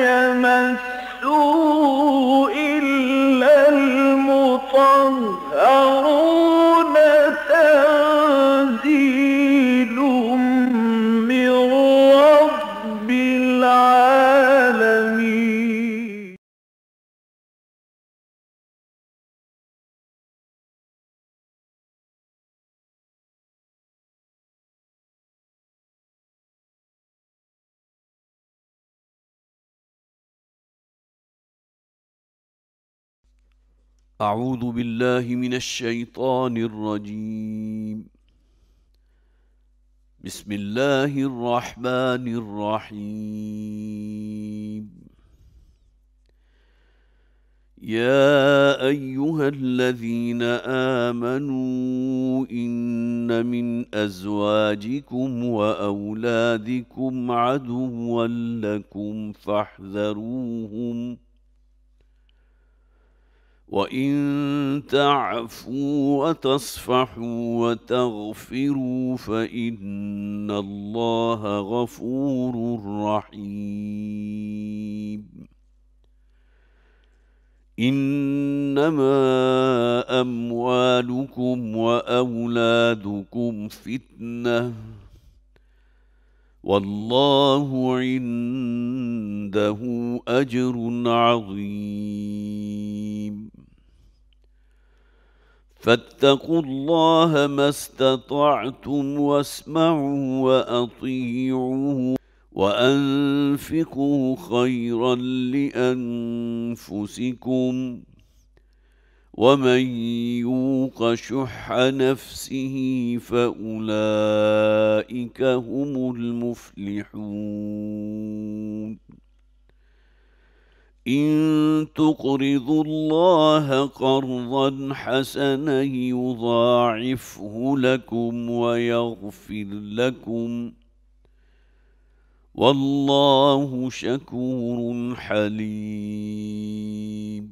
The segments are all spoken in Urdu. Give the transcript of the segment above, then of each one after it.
يمسه إلا المطهرون تنزيل من رب العالمين. أعوذ بالله من الشيطان الرجيم. بسم الله الرحمن الرحيم. يا أيها الذين آمنوا إن من أزواجكم وأولادكم عدوا لكم فاحذروهم وإن تعفوا وتصفحوا وتغفروا فإن الله غفور رحيم. إنما أموالكم وأولادكم فتنة والله عنده أجر عظيم. فاتقوا الله ما استطعتم واسمعوا وأطيعوا وأنفقوا خيرا لأنفسكم ومن يوق شح نفسه فأولئك هم المفلحون. إن تقرضوا الله قرضا حسنا يضاعفه لكم ويغفر لكم والله شكور حليم.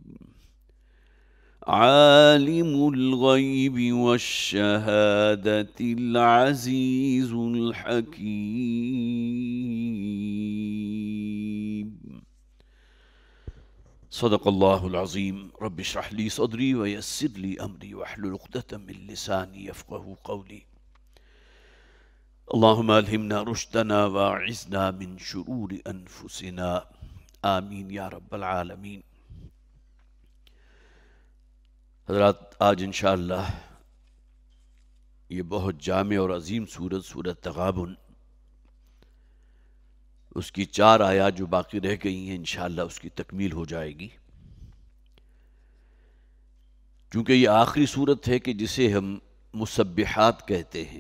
عالم الغيب والشهادة العزيز الحكيم. صدق الله العظيم. رب اشرح لي صدري ويسر لي أمري واحلل عقدة من لساني يفقهوا قولي. اللهم ألهمنا رشدنا واعذنا من شرور أنفسنا آمین یا رب العالمین۔ حضرات، آج انشاءاللہ یہ بہت جامع اور عظیم سورت تغابن، اس کی 4 آیات جو باقی رہ گئی ہیں انشاءاللہ اس کی تکمیل ہو جائے گی، چونکہ یہ آخری سورت ہے کہ جسے ہم مسبحات کہتے ہیں،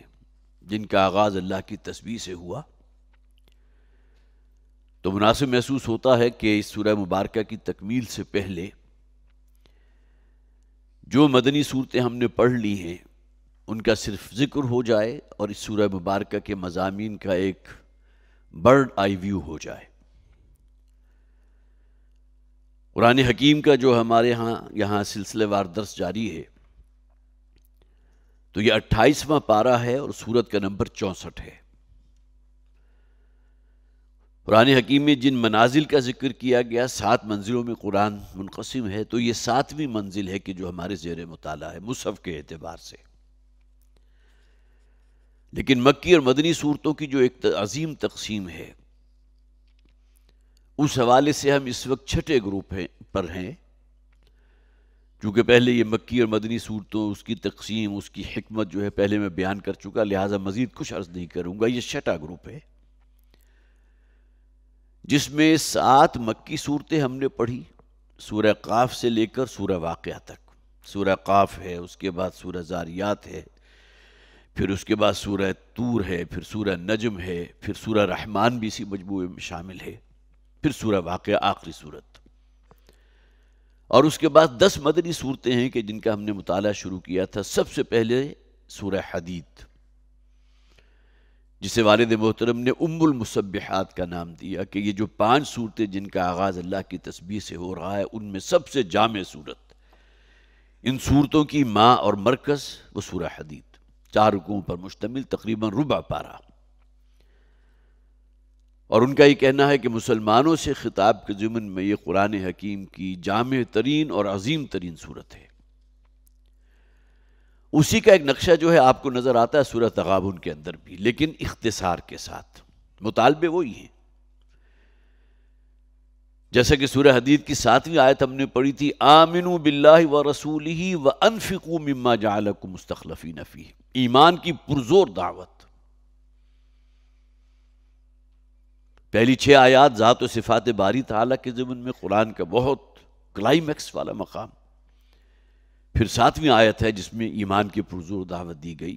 جن کا آغاز اللہ کی تسبیح سے ہوا، تو مناسب محسوس ہوتا ہے کہ اس سورہ مبارکہ کی تکمیل سے پہلے جو مدنی صورتیں ہم نے پڑھ لی ہیں ان کا صرف ذکر ہو جائے اور اس سورہ مبارکہ کے مضامین کا ایک برڈ آئی ویو ہو جائے۔ قرآن حکیم کا جو ہمارے یہاں سلسلہ وار درس جاری ہے، تو یہ 28واں پارہ ہے اور سورت کا نمبر 64 ہے۔ قرآن حکیم میں جن منازل کا ذکر کیا گیا، 7 منزلوں میں قرآن منقسم ہے، تو یہ 7ویں منزل ہے کہ جو ہمارے زیر مطالعہ ہے مصحف کے اعتبار سے۔ لیکن مکی اور مدنی صورتوں کی جو ایک عظیم تقسیم ہے، اس حوالے سے ہم اس وقت 6ٹھے گروپ پر ہیں، چونکہ پہلے یہ مکی اور مدنی صورتوں، اس کی تقسیم، اس کی حکمت جو ہے پہلے میں بیان کر چکا، لہٰذا مزید کچھ عرض نہیں کروں گا۔ یہ 6ٹھا گروپ ہے جس میں 7 مکی صورتیں ہم نے پڑھی، سورہ قاف سے لے کر سورہ واقعہ تک۔ سورہ قاف ہے، اس کے بعد سورہ زاریات ہے، پھر اس کے بعد سورہ طور ہے، پھر سورہ نجم ہے، پھر سورہ رحمان بھی اسی مجموعے میں شامل ہے، پھر سورہ واقعہ آخری سورت، اور اس کے بعد 10 مدنی صورتیں ہیں کہ جن کا ہم نے مطالعہ شروع کیا تھا۔ سب سے پہلے سورہ حدید، جسے والد محترم نے ام المسبحات کا نام دیا، کہ یہ جو 5 صورتیں جن کا آغاز اللہ کی تسبیح سے ہو رہا ہے، ان میں سب سے جامع صورت، ان صورتوں کی ماں اور مرکز وہ سورہ حدید، 4 رکوعوں پر مشتمل، تقریباً ربع پارہ، اور ان کا یہ کہنا ہے کہ مسلمانوں سے خطاب کے ضمن میں یہ قرآن حکیم کی جامع ترین اور عظیم ترین صورت ہے۔ اسی کا ایک نقشہ جو ہے آپ کو نظر آتا ہے سورہ تغابن کے اندر بھی، لیکن اختصار کے ساتھ، مطالبے وہی ہیں۔ جیسا کہ سورہ حدید کی 7ویں آیت ہم نے پڑھی تھی، آمنوا باللہ ورسولہ وانفقوا مما جعلکم مستخلفین فیہ، ایمان کی پرزور دعوت۔ پہلی 6 آیات ذات و صفات باری تعالیٰ کے ضمن میں قرآن کا بہت کلائمیکس والا مقام، پھر 7ویں آیت ہے جس میں ایمان کی پرزور دعوت دی گئی،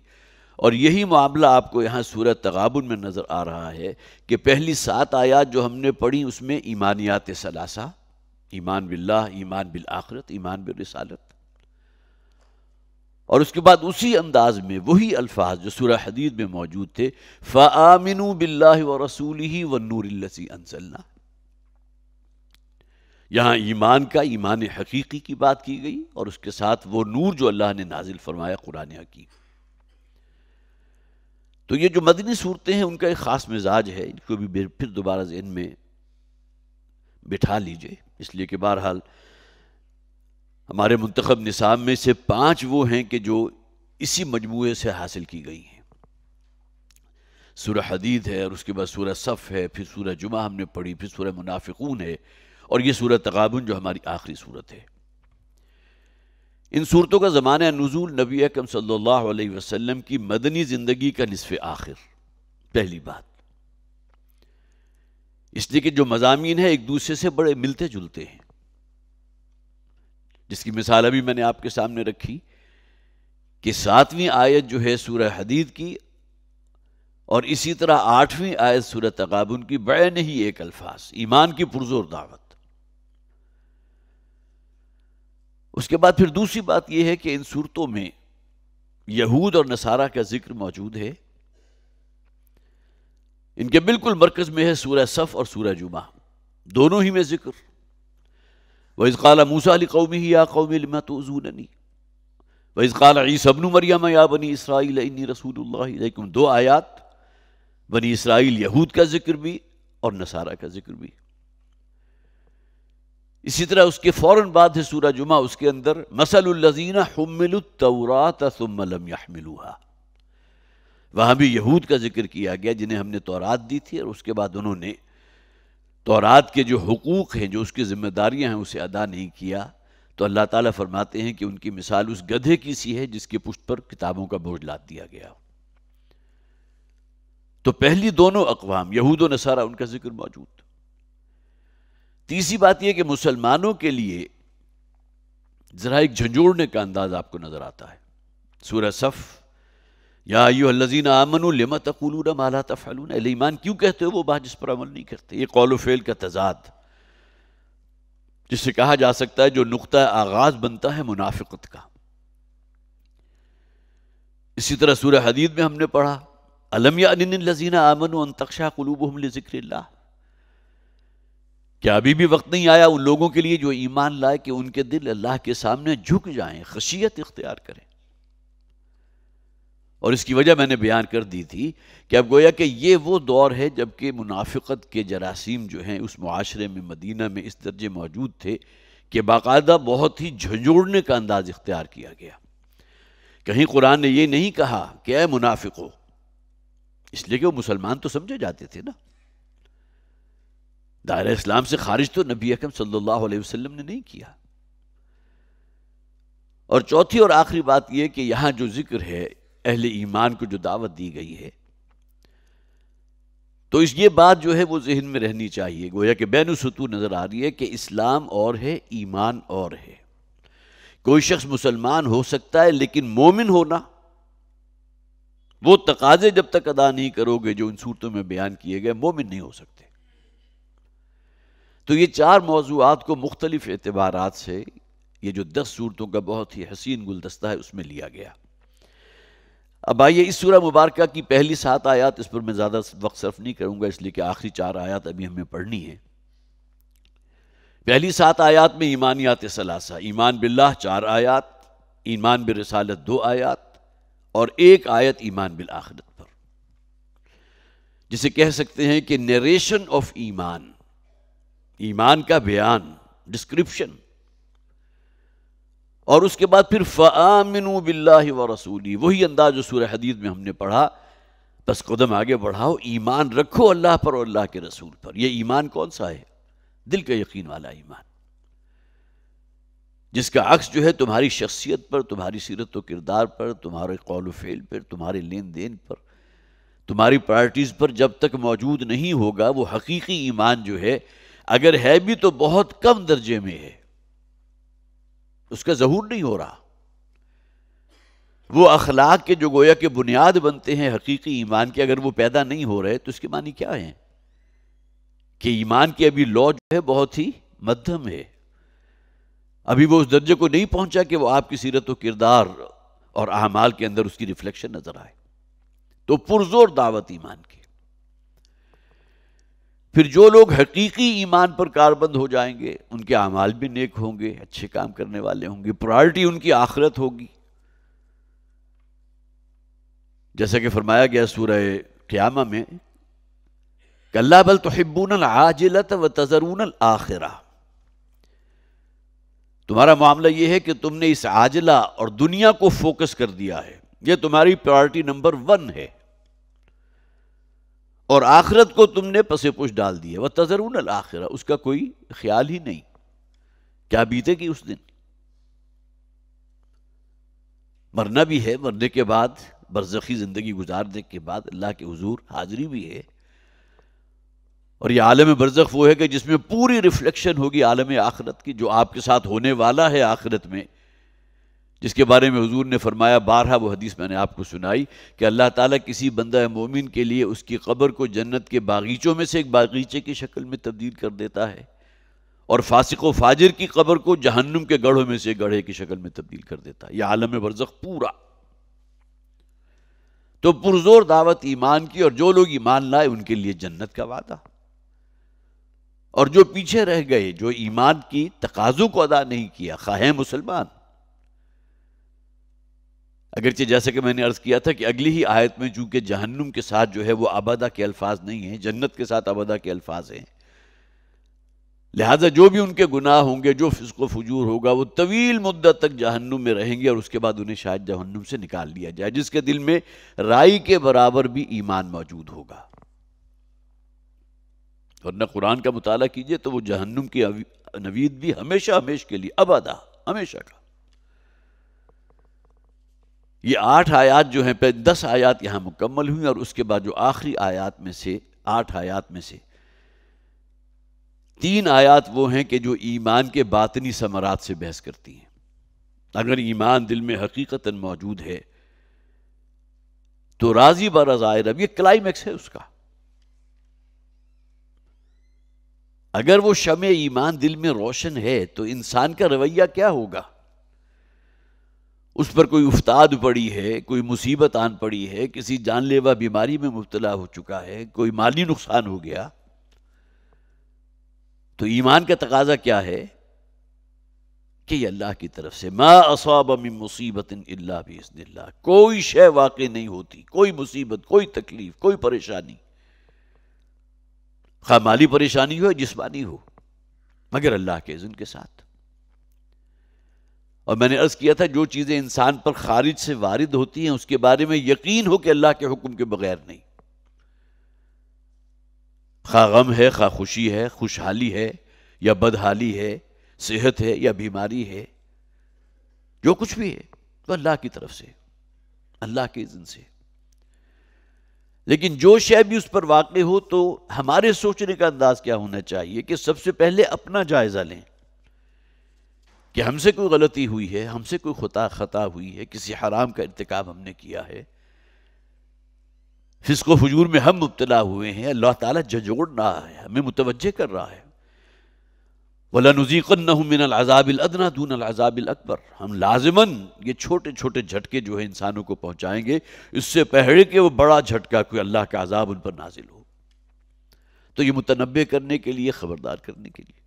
اور یہی معاملہ آپ کو یہاں سورہ تغابن میں نظر آ رہا ہے کہ پہلی 7 آیات جو ہم نے پڑھی اس میں ایمانیات ثلاثہ، ایمان باللہ، ایمان بالآخرت، ایمان بالرسالت، اور اس کے بعد اسی انداز میں وہی الفاظ جو سورہ حدید میں موجود تھے، فَآمِنُوا بِاللَّهِ وَرَسُولِهِ وَالنُّورِ الَّذِي أَنزَلْنَا، یہاں ایمان کا، ایمان حقیقی کی بات کی گئی، اور اس کے ساتھ وہ نور جو اللہ نے نازل فرمایا، قرآن حکیم۔ تو یہ جو مدنی صورتیں ہیں ان کا ایک خاص مزاج ہے، ان کو بھی پھر دوبارہ ذہن میں بٹھا لیجئے، اس لیے کہ بہرحال ہمارے منتخب نصاب میں سے 5 وہ ہیں کہ جو اسی مجموعے سے حاصل کی گئی ہیں۔ سورہ حدید ہے، اور اس کے بعد سورہ صف ہے، پھر سورہ جمعہ ہم نے پڑھی، پھر سورہ منافقون ہے، اور یہ سورہ تغابن جو ہماری آخری صورت ہے۔ ان صورتوں کا زمانہ نزول نبی اکرم صلی اللہ علیہ وسلم کی مدنی زندگی کا نصف آخر، پہلی بات، اس لیے کہ جو مضامین ہیں ایک دوسرے سے بڑے ملتے جلتے ہیں، جس کی مثال ابھی میں نے آپ کے سامنے رکھی کہ 7ویں آیت جو ہے سورہ حدید کی، اور اسی طرح 8ویں آیت سورہ تغابن کی بعین ہی ایک الفاظ، ایمان کی پرزور دعوت۔ اس کے بعد پھر دوسری بات یہ ہے کہ ان صورتوں میں یہود اور نصارہ کا ذکر موجود ہے، ان کے بالکل مرکز میں ہے سورہ صف اور سورہ جمعہ، دونوں ہی میں ذکر۔ وَإِذْ قَالَ مُوسَىٰ لِقَوْمِهِ يَا قَوْمِ لِمَ تُؤْذُونَنِي وَإِذْ قَالَ عِيسَىٰ ابْنُ مَرْيَمَ يَا بَنِي إِسْرَائِيلَ إِنِّي رَسُولُ اللَّهِ إِلَيْكُمْ، 2 آیات، بنی اسرائیل یہود کا ذکر بھی اور نصارہ کا ذکر بھی۔ اسی طرح اس کے فوراً بعد ہے سورہ جمعہ، اس کے اندر مَثَلُ الَّذِينَ حُمِّلُوا التَّوْرَاةَ ثُمَّ لَمْ يَحْمِلُوهَا، وہاں بھی یہود کا ذکر کیا گیا جنہیں ہم نے تورات دی تھی، اور اس کے بعد انہوں نے تورات کے جو حقوق ہیں، جو اس کی ذمہ داریاں ہیں، اسے ادا نہیں کیا، تو اللہ تعالیٰ فرماتے ہیں کہ ان کی مثال اس گدھے کی سی ہے جس کے پشت پر کتابوں کا بوجھ لاد دیا گیا۔ تو پہلی دونوں اقوام یہود و نصارہ، ان کا ذکر موجود۔ تیسری بات یہ کہ مسلمانوں کے لیے ذرا ایک جھنجھوڑنے کا انداز آپ کو نظر آتا ہے۔ سورہ صف، یا ایھا الذین آمنوا لم تقولون ما لا تفعلون، اہل ایمان کیوں کہتے ہو وہ بات جس پر عمل نہیں کرتے؟ یہ قول و فعل کا تضاد، جس سے کہا جا سکتا ہے جو نقطہ آغاز بنتا ہے منافقت کا۔ اسی طرح سورہ حدید میں ہم نے پڑھا الم یأن للذین آمنوا ان تخشع قلوبہم لذکر اللہ، کیا ابھی بھی وقت نہیں آیا ان لوگوں کے لیے جو ایمان لائے کہ ان کے دل اللہ کے سامنے جھک جائیں، خشیت اختیار کریں؟ اور اس کی وجہ میں نے بیان کر دی تھی کہ اب گویا کہ یہ وہ دور ہے جبکہ منافقت کے جراثیم جو ہیں اس معاشرے میں مدینہ میں اس درجے موجود تھے کہ باقاعدہ بہت ہی جھنجھوڑنے کا انداز اختیار کیا گیا۔ کہیں قرآن نے یہ نہیں کہا کہ اے منافقو، اس لیے کہ وہ مسلمان تو سمجھے جاتے تھے نا، دائرہ اسلام سے خارج تو نبی اکرم صلی اللہ علیہ وسلم نے نہیں کیا۔ اور چوتھی اور آخری بات یہ کہ یہاں جو ذکر ہے اہل ایمان کو جو دعوت دی گئی ہے، تو اس یہ بات جو ہے وہ ذہن میں رہنی چاہیے، گویا کہ بین السطور نظر آ رہی ہے کہ اسلام اور ہے، ایمان اور ہے۔ کوئی شخص مسلمان ہو سکتا ہے لیکن مومن ہونا، وہ تقاضے جب تک ادا نہیں کرو گے جو ان صورتوں میں بیان کیے گئے، مومن نہیں ہو سکتے۔ تو یہ 4 موضوعات کو مختلف اعتبارات سے یہ جو 10 صورتوں کا بہت ہی حسین گلدستہ ہے اس میں لیا گیا۔ اب آئیے اس سورہ مبارکہ کی پہلی 7 آیات، اس پر میں زیادہ وقت صرف نہیں کروں گا اس لیے کہ آخری 4 آیات ابھی ہمیں پڑھنی ہیں۔ پہلی 7 آیات میں ایمانیات ثلاثہ، ایمان باللہ 4 آیات، ایمان بالرسالت 2 آیات، اور 1 آیت ایمان بالآخرت پر۔ جسے کہہ سکتے ہیں کہ نیریشن آف ایمان، ایمان کا بیان، ڈسکرپشن، اور اس کے بعد پھر فآمنوا باللہ ورسولہ، وہی انداز جو سورہ حدید میں ہم نے پڑھا، بس قدم آگے بڑھاؤ، ایمان رکھو اللہ پر اور اللہ کے رسول پر۔ یہ ایمان کون سا ہے؟ دل کا یقین والا ایمان، جس کا عکس جو ہے تمہاری شخصیت پر، تمہاری سیرت و کردار پر، تمہارے قول و فعل پر، تمہارے لین دین پر، تمہاری پرائرٹیز پر جب تک موجود نہیں ہوگا، وہ حقیقی ایمان جو ہے، اگر ہے بھی تو بہت کم درجے میں ہے، اس کا ظہور نہیں ہو رہا۔ وہ اخلاق کے جو گویا کہ بنیاد بنتے ہیں حقیقی ایمان کے، اگر وہ پیدا نہیں ہو رہے تو اس کے معنی کیا ہیں؟ کہ ایمان کی ابھی لو جو ہے بہت ہی مدھم ہے، ابھی وہ اس درجے کو نہیں پہنچا کہ وہ آپ کی سیرت و کردار اور اعمال کے اندر اس کی ریفلیکشن نظر آئے۔ تو پرزور دعوت ایمان کی۔ پھر جو لوگ حقیقی ایمان پر کاربند ہو جائیں گے، ان کے اعمال بھی نیک ہوں گے، اچھے کام کرنے والے ہوں گے، پرائرٹی ان کی آخرت ہوگی، جیسا کہ فرمایا گیا سورہ قیامہ میں، کَلَّا بَلْ تُحِبُّونَ الْعَاجِلَةَ وَتَذَرُونَ الْآخِرَةَ، تمہارا معاملہ یہ ہے کہ تم نے اس عاجلہ اور دنیا کو فوکس کر دیا ہے، یہ تمہاری پرائرٹی نمبر 1 ہے، اور آخرت کو تم نے پس پش ڈال دی ہے۔ وَتَذَرُونَ الْآخِرَةَ، اس کا کوئی خیال ہی نہیں، کیا بیتے گی اس دن؟ مرنا بھی ہے، مرنے کے بعد برزخی زندگی گزارنے کے بعد اللہ کے حضور حاضری بھی ہے، اور یہ عالم برزخ وہ ہے کہ جس میں پوری ریفلیکشن ہوگی عالم آخرت کی، جو آپ کے ساتھ ہونے والا ہے آخرت میں، جس کے بارے میں حضور نے فرمایا، بارہا وہ حدیث میں نے آپ کو سنائی، کہ اللہ تعالیٰ کسی بندہ مومن کے لیے اس کی قبر کو جنت کے باغیچوں میں سے ایک باغیچے کی شکل میں تبدیل کر دیتا ہے، اور فاسق و فاجر کی قبر کو جہنم کے گڑھوں میں سے گڑھے کی شکل میں تبدیل کر دیتا ہے۔ یہ عالم برزخ پورا۔ تو پرزور دعوت ایمان کی، اور جو لوگ ایمان لائے ان کے لیے جنت کا وعدہ، اور جو پیچھے رہ گئے، جو ایمان کی تقاضوں کو ادا نہیں کیا، خواہ مسلمان، اگرچہ جیسا کہ میں نے عرض کیا تھا کہ اگلی ہی آیت میں چونکہ جہنم کے ساتھ جو ہے وہ ابدا کے الفاظ نہیں ہیں، جنت کے ساتھ ابدا کے الفاظ ہیں، لہٰذا جو بھی ان کے گناہ ہوں گے، جو فسق و فجور ہوگا، وہ طویل مدت تک جہنم میں رہیں گے، اور اس کے بعد انہیں شاید جہنم سے نکال لیا جائے، جس کے دل میں رائی کے برابر بھی ایمان موجود ہوگا۔ ورنہ قرآن کا مطالعہ کیجئے تو وہ جہنم کی نوید بھی ہمیشہ ہمیشہ کے لیے، ابدا، ہمیشہ کا۔ یہ 8 آیات جو ہیں، 10 آیات یہاں مکمل ہوئی، اور اس کے بعد جو آخری آیات میں سے 8 آیات میں سے 3 آیات وہ ہیں کہ جو ایمان کے باطنی ثمرات سے بحث کرتی ہیں۔ اگر ایمان دل میں حقیقتاً موجود ہے تو راضی برضائے رب، یہ کلائمیکس ہے اس کا۔ اگر وہ شمع ایمان دل میں روشن ہے تو انسان کا رویہ کیا ہوگا؟ اس پر کوئی افتاد پڑی ہے، کوئی مصیبت آن پڑی ہے، کسی جان لیوا بیماری میں مبتلا ہو چکا ہے، کوئی مالی نقصان ہو گیا، تو ایمان کا تقاضا کیا ہے کہ یہ اللہ کی طرف سے، ما اصاب من مصیبت الا باذن اللہ، کوئی شے واقع نہیں ہوتی، کوئی مصیبت، کوئی تکلیف، کوئی پریشانی، خواہ مالی پریشانی ہو یا جسمانی ہو، مگر اللہ کے اذن کے ساتھ۔ اور میں نے عرض کیا تھا جو چیزیں انسان پر خارج سے وارد ہوتی ہیں اس کے بارے میں یقین ہو کہ اللہ کے حکم کے بغیر نہیں، خواہ غم ہے، خواہ خوشی ہے، خوشحالی ہے یا بدحالی ہے، صحت ہے یا بیماری ہے، جو کچھ بھی ہے تو اللہ کی طرف سے، اللہ کے اذن سے۔ لیکن جو شے بھی اس پر واقع ہو تو ہمارے سوچنے کا انداز کیا ہونا چاہیے کہ سب سے پہلے اپنا جائزہ لیں کہ ہم سے کوئی غلطی ہوئی ہے، ہم سے کوئی خطا ہوئی ہے، کسی حرام کا ارتکاب ہم نے کیا ہے، فسق و فجور میں ہم مبتلا ہوئے ہیں، اللہ تعالیٰ جھنجھوڑ رہا ہے، ہمیں متوجہ کر رہا ہے، وَلَنُذِيقَنَّهُم مِّنَ الْعَذَابِ الْأَدْنَىٰ دُونَ الْعَذَابِ الْأَكْبَرِ، ہم لازماً یہ چھوٹے چھوٹے جھٹکے جو ہیں انسانوں کو پہنچائیں گے، اس سے پہلے کہ وہ بڑا جھٹکا کوئی اللہ کا عذاب ان پر نازل ہو۔ تو یہ متنبہ کرنے کے لیے، خبردار کرنے کے لیے۔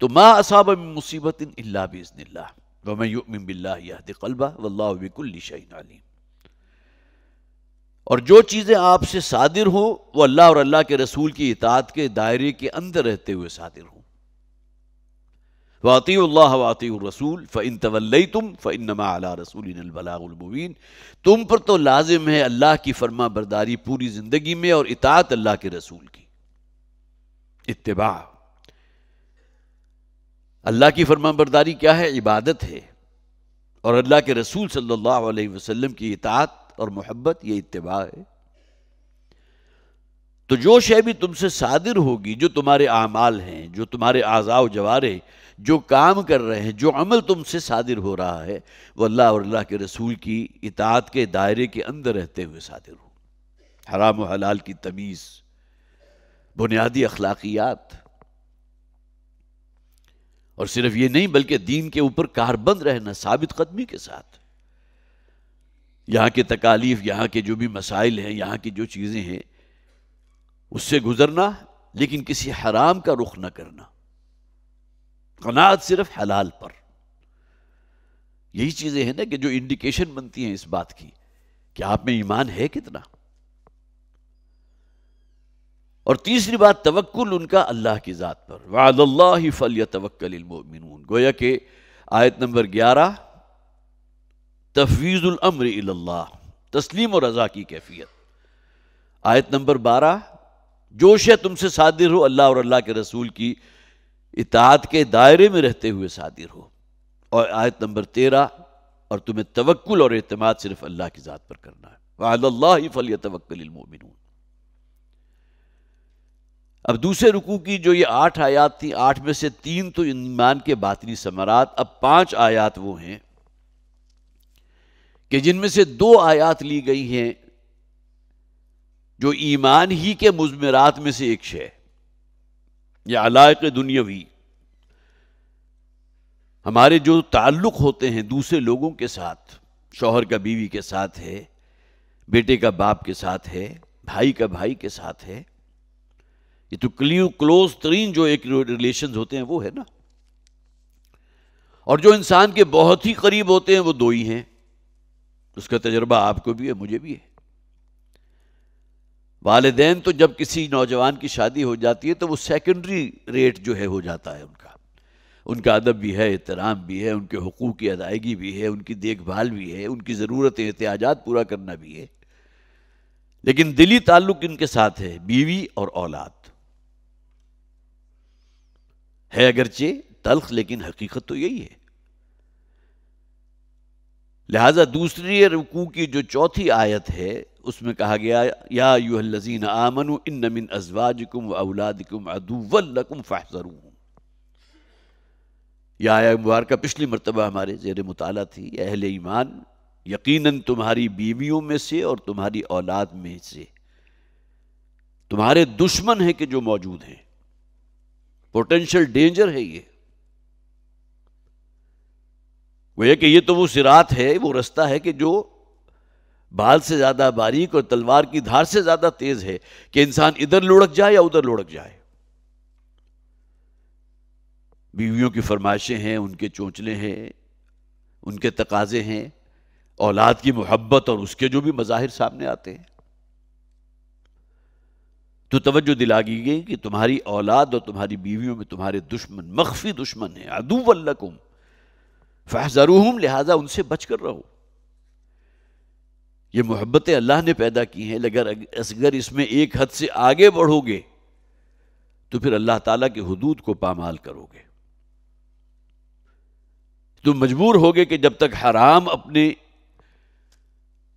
تو ما اصاب من مصیبت الا باذن اللہ ومن یؤمن باللہ یہد قلبہ واللہ بکل شیء علیم۔ اور جو چیزیں آپ سے صادر ہوں وہ اللہ اور اللہ کے رسول کی اطاعت کے دائرے کے اندر رہتے ہوئے صادر ہوں. وَأَطِيعُوا اللَّهَ وَأَطِيعُوا الرَّسُولَ فَإِن تَوَلَّيْتُمْ فَإِنَّمَا عَلَىٰ رَسُولِنَا الْبَلَاغُ الْمُبِينُ. تم پر تو لازم ہے اللہ کی فرما برداری پوری زندگی میں اور اطاعت اللہ کے رسول کی اتباع. اللہ کی فرما برداری کیا ہے؟ عبادت ہے. اور اللہ کے رسول صلی اللہ علیہ وسلم کی اطاعت اور محبت یہ اتباع ہے. تو جو شے بھی تم سے صادر ہوگی، جو تمہارے اعمال ہیں، جو تمہارے اعضاء و جوارح جو کام کر رہے ہیں، جو عمل تم سے صادر ہو رہا ہے، وہ اللہ اور اللہ کے رسول کی اطاعت کے دائرے کے اندر رہتے ہوئے صادر ہو. حرام و حلال کی تمیز، بنیادی اخلاقیات، اور صرف یہ نہیں بلکہ دین کے اوپر کاربند رہنا ثابت قدمی کے ساتھ. یہاں کے تکالیف، یہاں کے جو بھی مسائل ہیں، یہاں کی جو چیزیں ہیں اس سے گزرنا، لیکن کسی حرام کا رخ نہ کرنا. قناعت صرف حلال پر. یہی چیزیں ہیں نا کہ جو انڈیکیشن بنتی ہیں اس بات کی کہ آپ میں ایمان ہے کتنا. اور تیسری بات توکل ان کا اللہ کی ذات پر. وعلی اللہ فلیتوکل المؤمنون. گویا کہ آیت نمبر 11 تفویض الامر الی اللہ، تسلیم و رضا کی کیفیت. آیت نمبر 12 جو شے تم سے صادر ہو اللہ اور اللہ کے رسول کی اطاعت کے دائرے میں رہتے ہوئے صادر ہو. اور آیت نمبر 13 اور تمہیں توکل اور اعتماد صرف اللہ کی ذات پر کرنا ہے. وعلی اللہ فلیتوکل المؤمنون. اب دوسرے رکوع کی جو یہ 8 آیات تھیں، 8 میں سے 3 تو ایمان کے باطنی ثمرات. اب 5 آیات وہ ہیں کہ جن میں سے 2 آیات لی گئی ہیں جو ایمان ہی کے مضمرات میں سے ایک شے، یا علائق دنیاوی، ہمارے جو تعلق ہوتے ہیں دوسرے لوگوں کے ساتھ، شوہر کا بیوی کے ساتھ ہے، بیٹے کا باپ کے ساتھ ہے، بھائی کا بھائی کے ساتھ ہے. یہ تو کلوز ترین جو ایک ریلیشنز ہوتے ہیں وہ ہے نا. اور جو انسان کے بہت ہی قریب ہوتے ہیں وہ 2 ہی ہیں. اس کا تجربہ آپ کو بھی ہے، مجھے بھی ہے. والدین تو جب کسی نوجوان کی شادی ہو جاتی ہے تو وہ سیکنڈری ریٹ جو ہے ہو جاتا ہے ان کا ادب بھی ہے، احترام بھی ہے، ان کے حقوق کی ادائیگی بھی ہے، ان کی دیکھ بھال بھی ہے، ان کی ضرورتیں احتیاجات پورا کرنا بھی ہے. لیکن دلی تعلق ان کے ساتھ ہے، بیوی اور اولاد ہے. اگرچہ تلخ لیکن حقیقت تو یہی ہے. لہذا دوسری رکوع کی جو 4تھی آیت ہے اس میں کہا گیا یا ایھا الذین آمنوا ان من ازواجکم واولادکم عدوا لکم فاحذروہم. یہ آیت مبارکہ پچھلی مرتبہ ہمارے زیر مطالعہ تھی. اہل ایمان یقیناً تمہاری بیویوں میں سے اور تمہاری اولاد میں سے تمہارے دشمن ہیں کہ جو موجود ہیں. پوٹینشل ڈینجر ہے یہ. وہ کہ یہ تو وہ صراط ہے، وہ رستہ ہے کہ جو بال سے زیادہ باریک اور تلوار کی دھار سے زیادہ تیز ہے کہ انسان ادھر لڑک جائے یا ادھر لڑک جائے. بیویوں کی فرمائشیں ہیں، ان کے چونچلے ہیں، ان کے تقاضے ہیں، اولاد کی محبت اور اس کے جو بھی مظاہر سامنے آتے ہیں. تو توجہ دلا دی گئی کہ تمہاری اولاد اور تمہاری بیویوں میں تمہارے دشمن، مخفی دشمن ہیں. عدو لکم فاحذروہم، لہذا ان سے بچ کر رہو. یہ محبتیں اللہ نے پیدا کی ہیں، اگر اس میں ایک حد سے آگے بڑھو گے تو پھر اللہ تعالیٰ کے حدود کو پامال کرو گے. تم مجبور ہوگے کہ جب تک حرام اپنے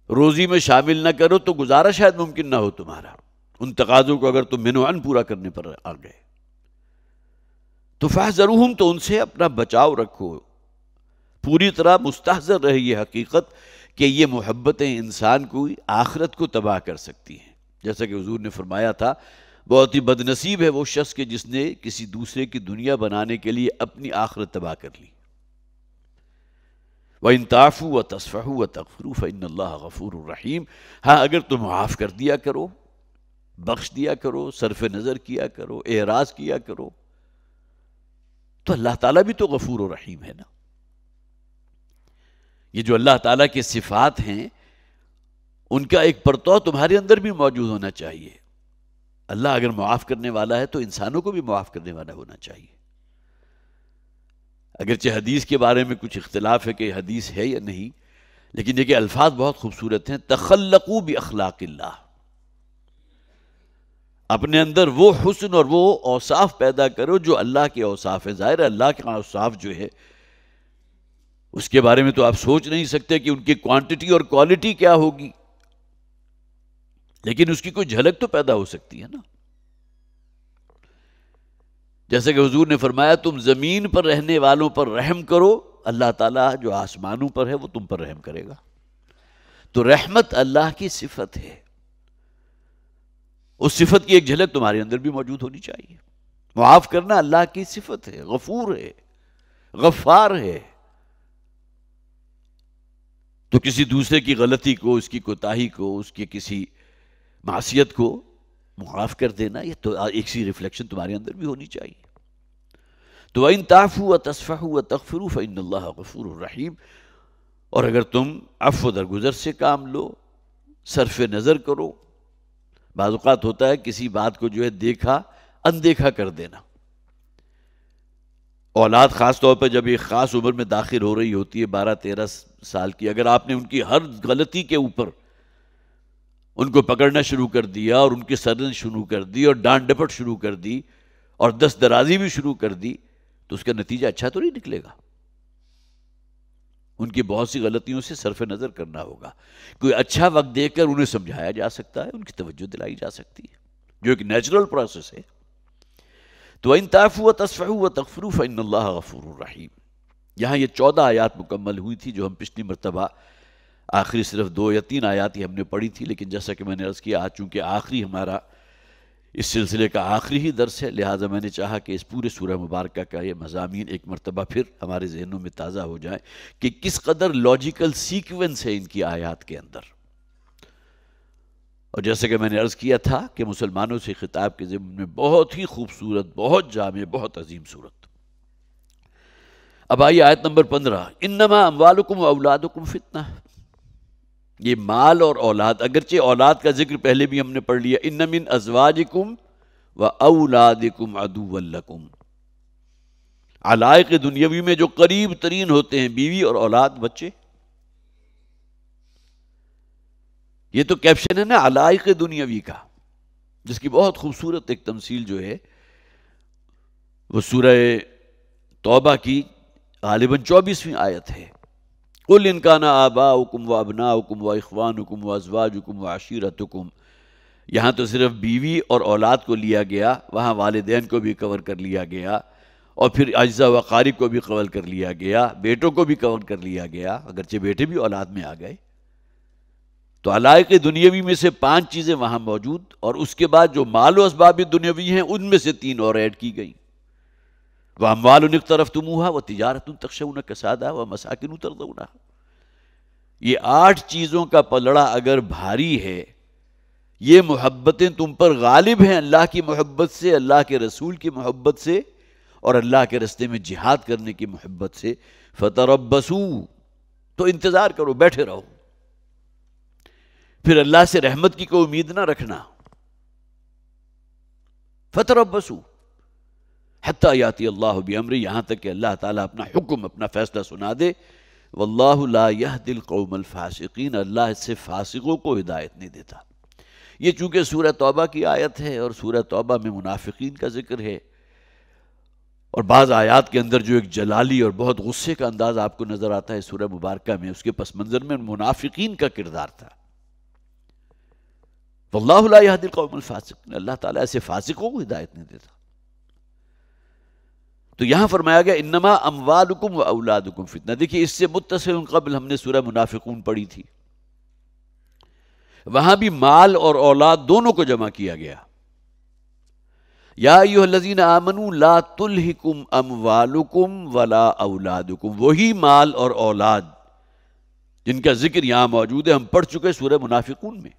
روزی میں شامل نہ کرو تو گزارا شاید ممکن نہ ہو تمہارا. ان تقاضوں کو اگر تم من و عن پورا کرنے پر آ گئے تو فاحذروہم، تو ان سے اپنا بچاؤ رکھو. پوری طرح مستحضر رہے یہ حقیقت کہ یہ محبتیں انسان کو آخرت کو تباہ کر سکتی ہیں. جیسا کہ حضور نے فرمایا تھا بہت ہی بد نصیب ہے وہ شخص کہ جس نے کسی دوسرے کی دنیا بنانے کے لیے اپنی آخرت تباہ کر لی. وَإِن تَعْفُوا وَتَصْفَحُوا وَتَغْفِرُوا فَإِنَّ اللَّهَ غَفُورٌ رَحِيمٌ. ہاں اگر تم معاف کر دیا کرو، بخش دیا کرو، صرف نظر کیا کرو، اعراض کیا کرو، تو اللہ تعالیٰ بھی تو غفور و رحیم ہے نا. یہ جو اللہ تعالیٰ کی صفات ہیں ان کا ایک پرتو تمہارے اندر بھی موجود ہونا چاہیے. اللہ اگر معاف کرنے والا ہے تو انسانوں کو بھی معاف کرنے والا ہونا چاہیے. اگرچہ حدیث کے بارے میں کچھ اختلاف ہے کہ حدیث ہے یا نہیں، لیکن یہ کہ الفاظ بہت خوبصورت ہیں. تخلقوا باخلاق اللہ، اپنے اندر وہ حسن اور وہ اوصاف پیدا کرو جو اللہ کے اوصاف ہے. ظاہر ہے اللہ کے اوصاف جو ہے اس کے بارے میں تو آپ سوچ نہیں سکتے کہ ان کی کوانٹٹی اور کوالٹی کیا ہوگی، لیکن اس کی کوئی جھلک تو پیدا ہو سکتی ہے نا. جیسے کہ حضور نے فرمایا تم زمین پر رہنے والوں پر رحم کرو، اللہ تعالیٰ جو آسمانوں پر ہے وہ تم پر رحم کرے گا. تو رحمت اللہ کی صفت ہے، اس صفت کی ایک جھلک تمہارے اندر بھی موجود ہونی چاہیے. معاف کرنا اللہ کی صفت ہے، غفور ہے، غفار ہے. تو کسی دوسرے کی غلطی کو، اس کی کوتاہی کو، اس کی کسی معصیت کو معاف کر دینا، یہ تو ایک سی ریفلیکشن تمہارے اندر بھی ہونی چاہیے. تو وَإِن تَعْفُوا وَتَصْفَحُوا وَتَغْفِرُوا فَإِنَّ اللَّهَ غَفُورٌ رَحِيمٌ. اور اگر تم عفو درگزر سے کام لو، صرف نظر کرو. بعض اوقات ہوتا ہے کسی بات کو جو ہے دیکھا اندیکھا کر دینا. اولاد خاص طور پر جب ایک خاص عمر میں داخل ہو رہی ہوتی ہے 12-13 سال کی، اگر آپ نے ان کی ہر غلطی کے اوپر ان کو پکڑنا شروع کر دیا اور ان کی سرزنش شروع کر دی اور ڈانٹ ڈپٹ شروع کر دی اور دست درازی بھی شروع کر دی، تو اس کا نتیجہ اچھا تو نہیں نکلے گا. ان کی بہت سی غلطیوں سے صرف نظر کرنا ہوگا. کوئی اچھا وقت دے کر انہیں سمجھایا جا سکتا ہے، ان کی توجہ دلائی جا سکتی ہے، جو ایک نیچرل پروسیس ہے. تو وَإِن تَعْفُوا وَتَصْفَحُوا وَتَغْفِرُوا فَإِنَّ اللَّهَ غَفُورٌ رَحِيمٌ. یہاں یہ 14 آیات مکمل ہوئی تھی جو ہم پچھلی مرتبہ آخری صرف 2 یا 3 آیات ہی ہم نے پڑھی تھی. لیکن جیسا کہ میں نے عرض کیا، آج چونکہ آخری ہمارا اس سلسلے کا آخری ہی درس ہے، لہٰذا میں نے چاہا کہ اس پورے سورہ مبارکہ کا یہ مضامین ایک مرتبہ پھر ہمارے ذہنوں میں تازہ ہو جائیں کہ کس قدر لاجیکل سیکوینس ہے ان کی آیات کے اندر. اور جیسا کہ میں نے عرض کیا تھا کہ مسلمانوں سے خطاب کے ضمن میں بہت ہی خوبصورت، بہت جامع، بہت عظیم صورت. اب آئیے آیت نمبر 15. انما اموالکم و اولادکم فتنہ. یہ مال اور اولاد، اگرچہ اولاد کا ذکر پہلے بھی ہم نے پڑھ لیا. ان من ازواجکم و اولادکم عدو لکم. علائق دنیاوی میں جو قریب ترین ہوتے ہیں، بیوی اور اولاد، بچے. یہ تو کیپشن ہے نا علائق دنیاوی کا، جس کی بہت خوبصورت ایک تمثیل جو ہے وہ سورہ توبہ کی غالباً 24ویں آیت ہے. قُلْ إِنْ كَانَ آبَاؤُكُمْ وَأَبْنَاؤُكُمْ وَإِخْوَانُكُمْ وَأَزْوَاجُكُمْ وَعَشِيرَتُكُمْ. یہاں تو صرف بیوی اور اولاد کو لیا گیا، وہاں والدین کو بھی کور کر لیا گیا، اور پھر اجزاء و اقارب کو بھی کور کر لیا گیا، بیٹوں کو بھی کور کر لیا گیا، اگرچہ بیٹے بھی اولاد میں آ گئے. تو علائق دنیاوی میں سے 5 چیزیں وہاں موجود، اور اس کے بعد جو مال و اسباب دنیاوی ہیں ان میں سے 3 اور ایڈ کی گئی. وَأَمْوَالٌ اقْتَرَفْتُمُوهَا وَتِجَارَةٌ تَخْشَوْنَ كَسَادَهَا وَمَسَاكِنُ تَرْضَوْنَهَا. یہ 8 چیزوں کا پلڑا اگر بھاری ہے، یہ محبتیں تم پر غالب ہیں اللہ کی محبت سے، اللہ کے رسول کی محبت سے، اور اللہ کے راستے میں جہاد کرنے کی محبت سے. فَتَرَبَّصُوا. تو انتظار کرو، بیٹھے رہو. پھر اللہ سے رحمت کی کوئی امید نہ رکھنا. فَتَرَبَّصُوا حتیٰ یاتی اللہ بِأَمْرِهِ. یہاں تک کہ اللہ تعالیٰ اپنا حکم، اپنا فیصلہ سنا دے. واللہ لا یہدی القوم الفاسقین. اللہ اس سے فاسقوں کو ہدایت نہیں دیتا. یہ چونکہ سورہ توبہ کی آیت ہے اور سورہ توبہ میں منافقین کا ذکر ہے، اور بعض آیات کے اندر جو ایک جلالی اور بہت غصے کا انداز آپ کو نظر آتا ہے سورہ مبارکہ میں، اس کے پس منظر میں منافقین کا کردار تھا. واللہ لا یہدی القوم الفاسقین. اللہ تعالیٰ ایسے فاسقوں کو ہدایت نہیں دیتا. تو یہاں فرمایا گیا انما اموالکم و اولادکم فتنہ. دیکھیے اس سے متصل قبل ہم نے سورہ منافقون پڑھی تھی، وہاں بھی مال اور اولاد دونوں کو جمع کیا گیا. یا ایھا الذین آمنوا لا تلہکم اموالکم ولا اولادکم. وہی مال اور اولاد جن کا ذکر یہاں موجود ہے، ہم پڑھ چکے سورہ منافقون میں.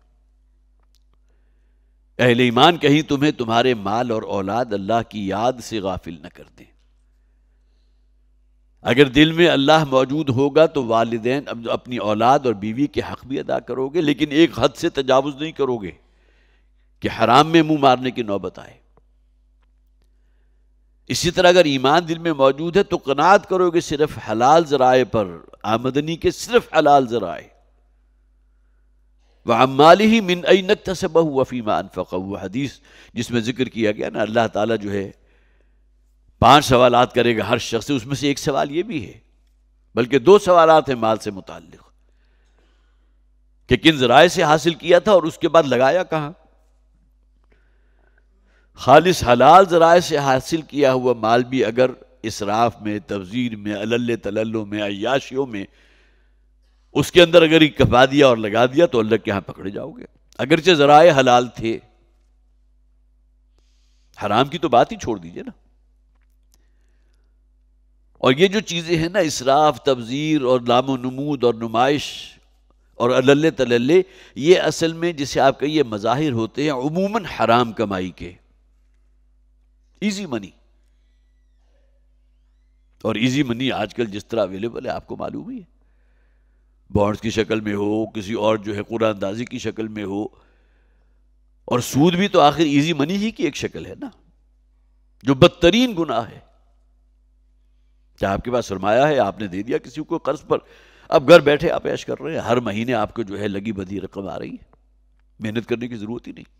اہل ایمان کہیں تمہیں تمہارے مال اور اولاد اللہ کی یاد سے غافل نہ کر دیں. اگر دل میں اللہ موجود ہوگا تو والدین اپنی اولاد اور بیوی کے حق بھی ادا کرو گے، لیکن ایک حد سے تجاوز نہیں کرو گے کہ حرام میں منہ مارنے کی نوبت آئے۔ اسی طرح اگر ایمان دل میں موجود ہے تو قناعت کرو گے صرف حلال ذرائع پر، آمدنی کے صرف حلال ذرائع۔ وَعَمَّالِهِ مِنْ أَيْنَ اكْتَسَبَهُ وَفِيمَا أَنْفَقَهُ، وہ حدیث جس میں ذکر کیا گیا نا، اللہ تعالیٰ جو ہے 5 سوالات کرے گا ہر شخص سے، اس میں سے ایک سوال یہ بھی ہے، بلکہ 2 سوالات ہیں مال سے متعلق، کہ کن ذرائع سے حاصل کیا تھا اور اس کے بعد لگایا کہاں۔ خالص حلال ذرائع سے حاصل کیا ہوا مال بھی اگر اسراف میں، تبذیر میں، علل تللو میں، عیاشیوں میں، اس کے اندر اگر کپا دیا اور لگا دیا تو اللہ کے ہاں پکڑے جاؤ گے، اگرچہ ذرائع حلال تھے۔ حرام کی تو بات ہی چھوڑ دیجئے نا۔ اور یہ جو چیزیں ہیں نا، اسراف، تبذیر اور لام و نمود اور نمائش اور علل تللے، یہ اصل میں جسے آپ کہیے مظاہر ہوتے ہیں عموماً حرام کمائی کے، ایزی منی۔ اور ایزی منی آج کل جس طرح اویلیبل ہے آپ کو معلوم ہی ہے، بانڈز کی شکل میں ہو، کسی اور جو ہے قرآن اندازی کی شکل میں ہو، اور سود بھی تو آخر ایزی منی ہی کی ایک شکل ہے نا، جو بدترین گناہ ہے۔ چاہے آپ کے پاس سرمایہ ہے، آپ نے دے دیا کسی کو قرض پر، اب گھر بیٹھے آپ عیش کر رہے ہیں، ہر مہینے آپ کو جو ہے لگی بدھی رقم آ رہی ہے، محنت کرنے کی ضرورت ہی نہیں۔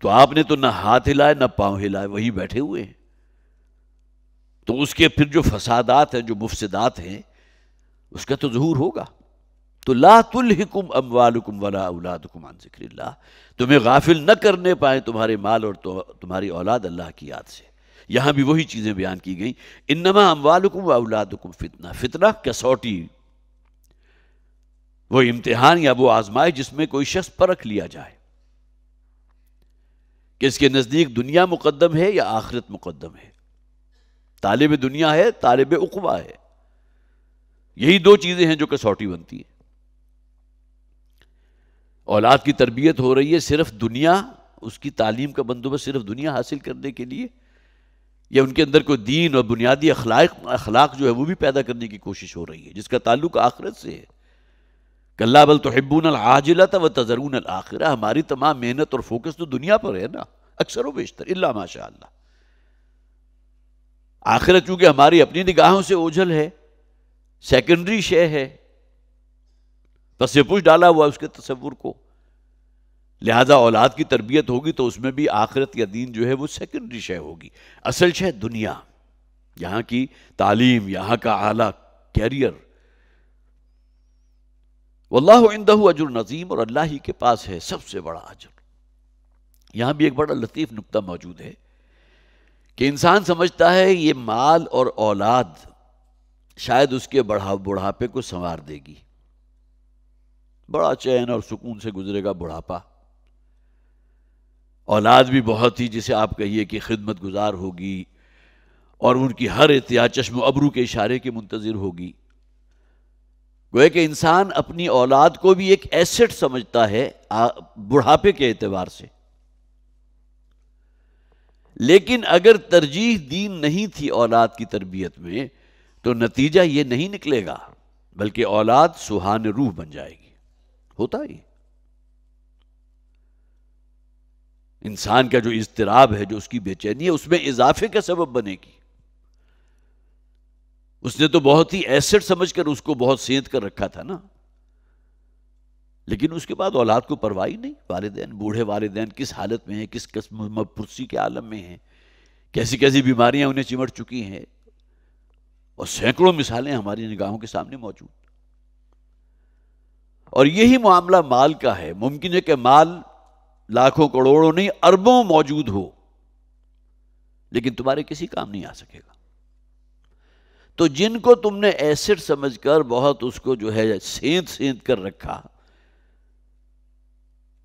تو آپ نے تو نہ ہاتھ ہلائے نہ پاؤں ہلائے، وہی بیٹھے ہوئے ہیں۔ تو اس کے پھر جو فسادات ہیں، جو مفسدات ہیں، اس کا تو ظہور ہوگا۔ تو لا تلہکم اموالکم ولا اولادکم عن ذکر اللہ، تمہیں غافل نہ کرنے پائیں تمہارے مال اور تمہاری اولاد اللہ کی یاد سے۔ یہاں بھی وہی چیزیں بیان کی گئیں، انما اموالکم و اولادکم فتنہ، فتنہ کسوٹی، وہ امتحان یا وہ آزمائش جس میں کوئی شخص پرکھ لیا جائے کہ اس کے نزدیک دنیا مقدم ہے یا آخرت مقدم ہے، طالب دنیا ہے، طالب عقبہ ہے، یہی 2 چیزیں ہیں جو کسوٹی بنتی ہیں۔ اولاد کی تربیت ہو رہی ہے صرف دنیا، اس کی تعلیم کا بندوبست صرف دنیا حاصل کرنے کے لیے، یا ان کے اندر کوئی دین اور بنیادی اخلاق جو ہے وہ بھی پیدا کرنے کی کوشش ہو رہی ہے جس کا تعلق آخرت سے ہے۔ کَلَّا بَلْ تُحِبُّونَ الْعَاجِلَةَ وَتَذَرُونَ الْآخِرَةَ، ہماری تمام محنت اور فوکس تو دنیا پر ہے نا، اکثر و بیشتر، الا ماشاء اللہ۔ آخرت چونکہ ہماری اپنی نگاہوں سے اوجھل ہے، سیکنڈری شے ہے، پس پوش ڈالا ہوا اس کے تصور کو، لہذا اولاد کی تربیت ہوگی تو اس میں بھی آخرت یا دین جو ہے وہ سیکنڈری شے ہوگی، اصل شے دنیا، یہاں کی تعلیم، یہاں کا اعلیٰ کیریئر۔ واللہ عندہ اجر عظیم، اور اللہ ہی کے پاس ہے سب سے بڑا اجر۔ یہاں بھی ایک بڑا لطیف نکتہ موجود ہے کہ انسان سمجھتا ہے یہ مال اور اولاد شاید اس کے بڑھاپے کو سنوار دے گی، بڑا چین اور سکون سے گزرے گا بڑھاپا، اولاد بھی بہت ہی جسے آپ کہیے کہ خدمت گزار ہوگی اور ان کی ہر احتیاط چشم و ابرو کے اشارے کی منتظر ہوگی۔ گویا کہ انسان اپنی اولاد کو بھی ایک ایسٹ سمجھتا ہے بڑھاپے کے اعتبار سے، لیکن اگر ترجیح دین نہیں تھی اولاد کی تربیت میں تو نتیجہ یہ نہیں نکلے گا، بلکہ اولاد سوہان روح بن جائے گی۔ ہوتا ہی انسان کا جو اضطراب ہے، جو اس کی بے چینی ہے، اس میں اضافے کا سبب بنے گی۔ اس نے تو بہت ہی ایسٹ سمجھ کر اس کو بہت سینت کر رکھا تھا نا، لیکن اس کے بعد اولاد کو پرواہ ہی نہیں۔ والدین، بوڑھے والدین کس حالت میں ہیں، کس قسم پرسی کے عالم میں ہیں، کیسی کیسی بیماریاں انہیں چمٹ چکی ہیں، اور سینکڑوں مثالیں ہماری نگاہوں کے سامنے موجود۔ اور یہی معاملہ مال کا ہے۔ ممکن ہے کہ مال لاکھوں کروڑوں نہیں، اربوں موجود ہو، لیکن تمہارے کسی کام نہیں آ سکے گا۔ تو جن کو تم نے ایسٹ سمجھ کر بہت اس کو جو ہے سینت کر رکھا،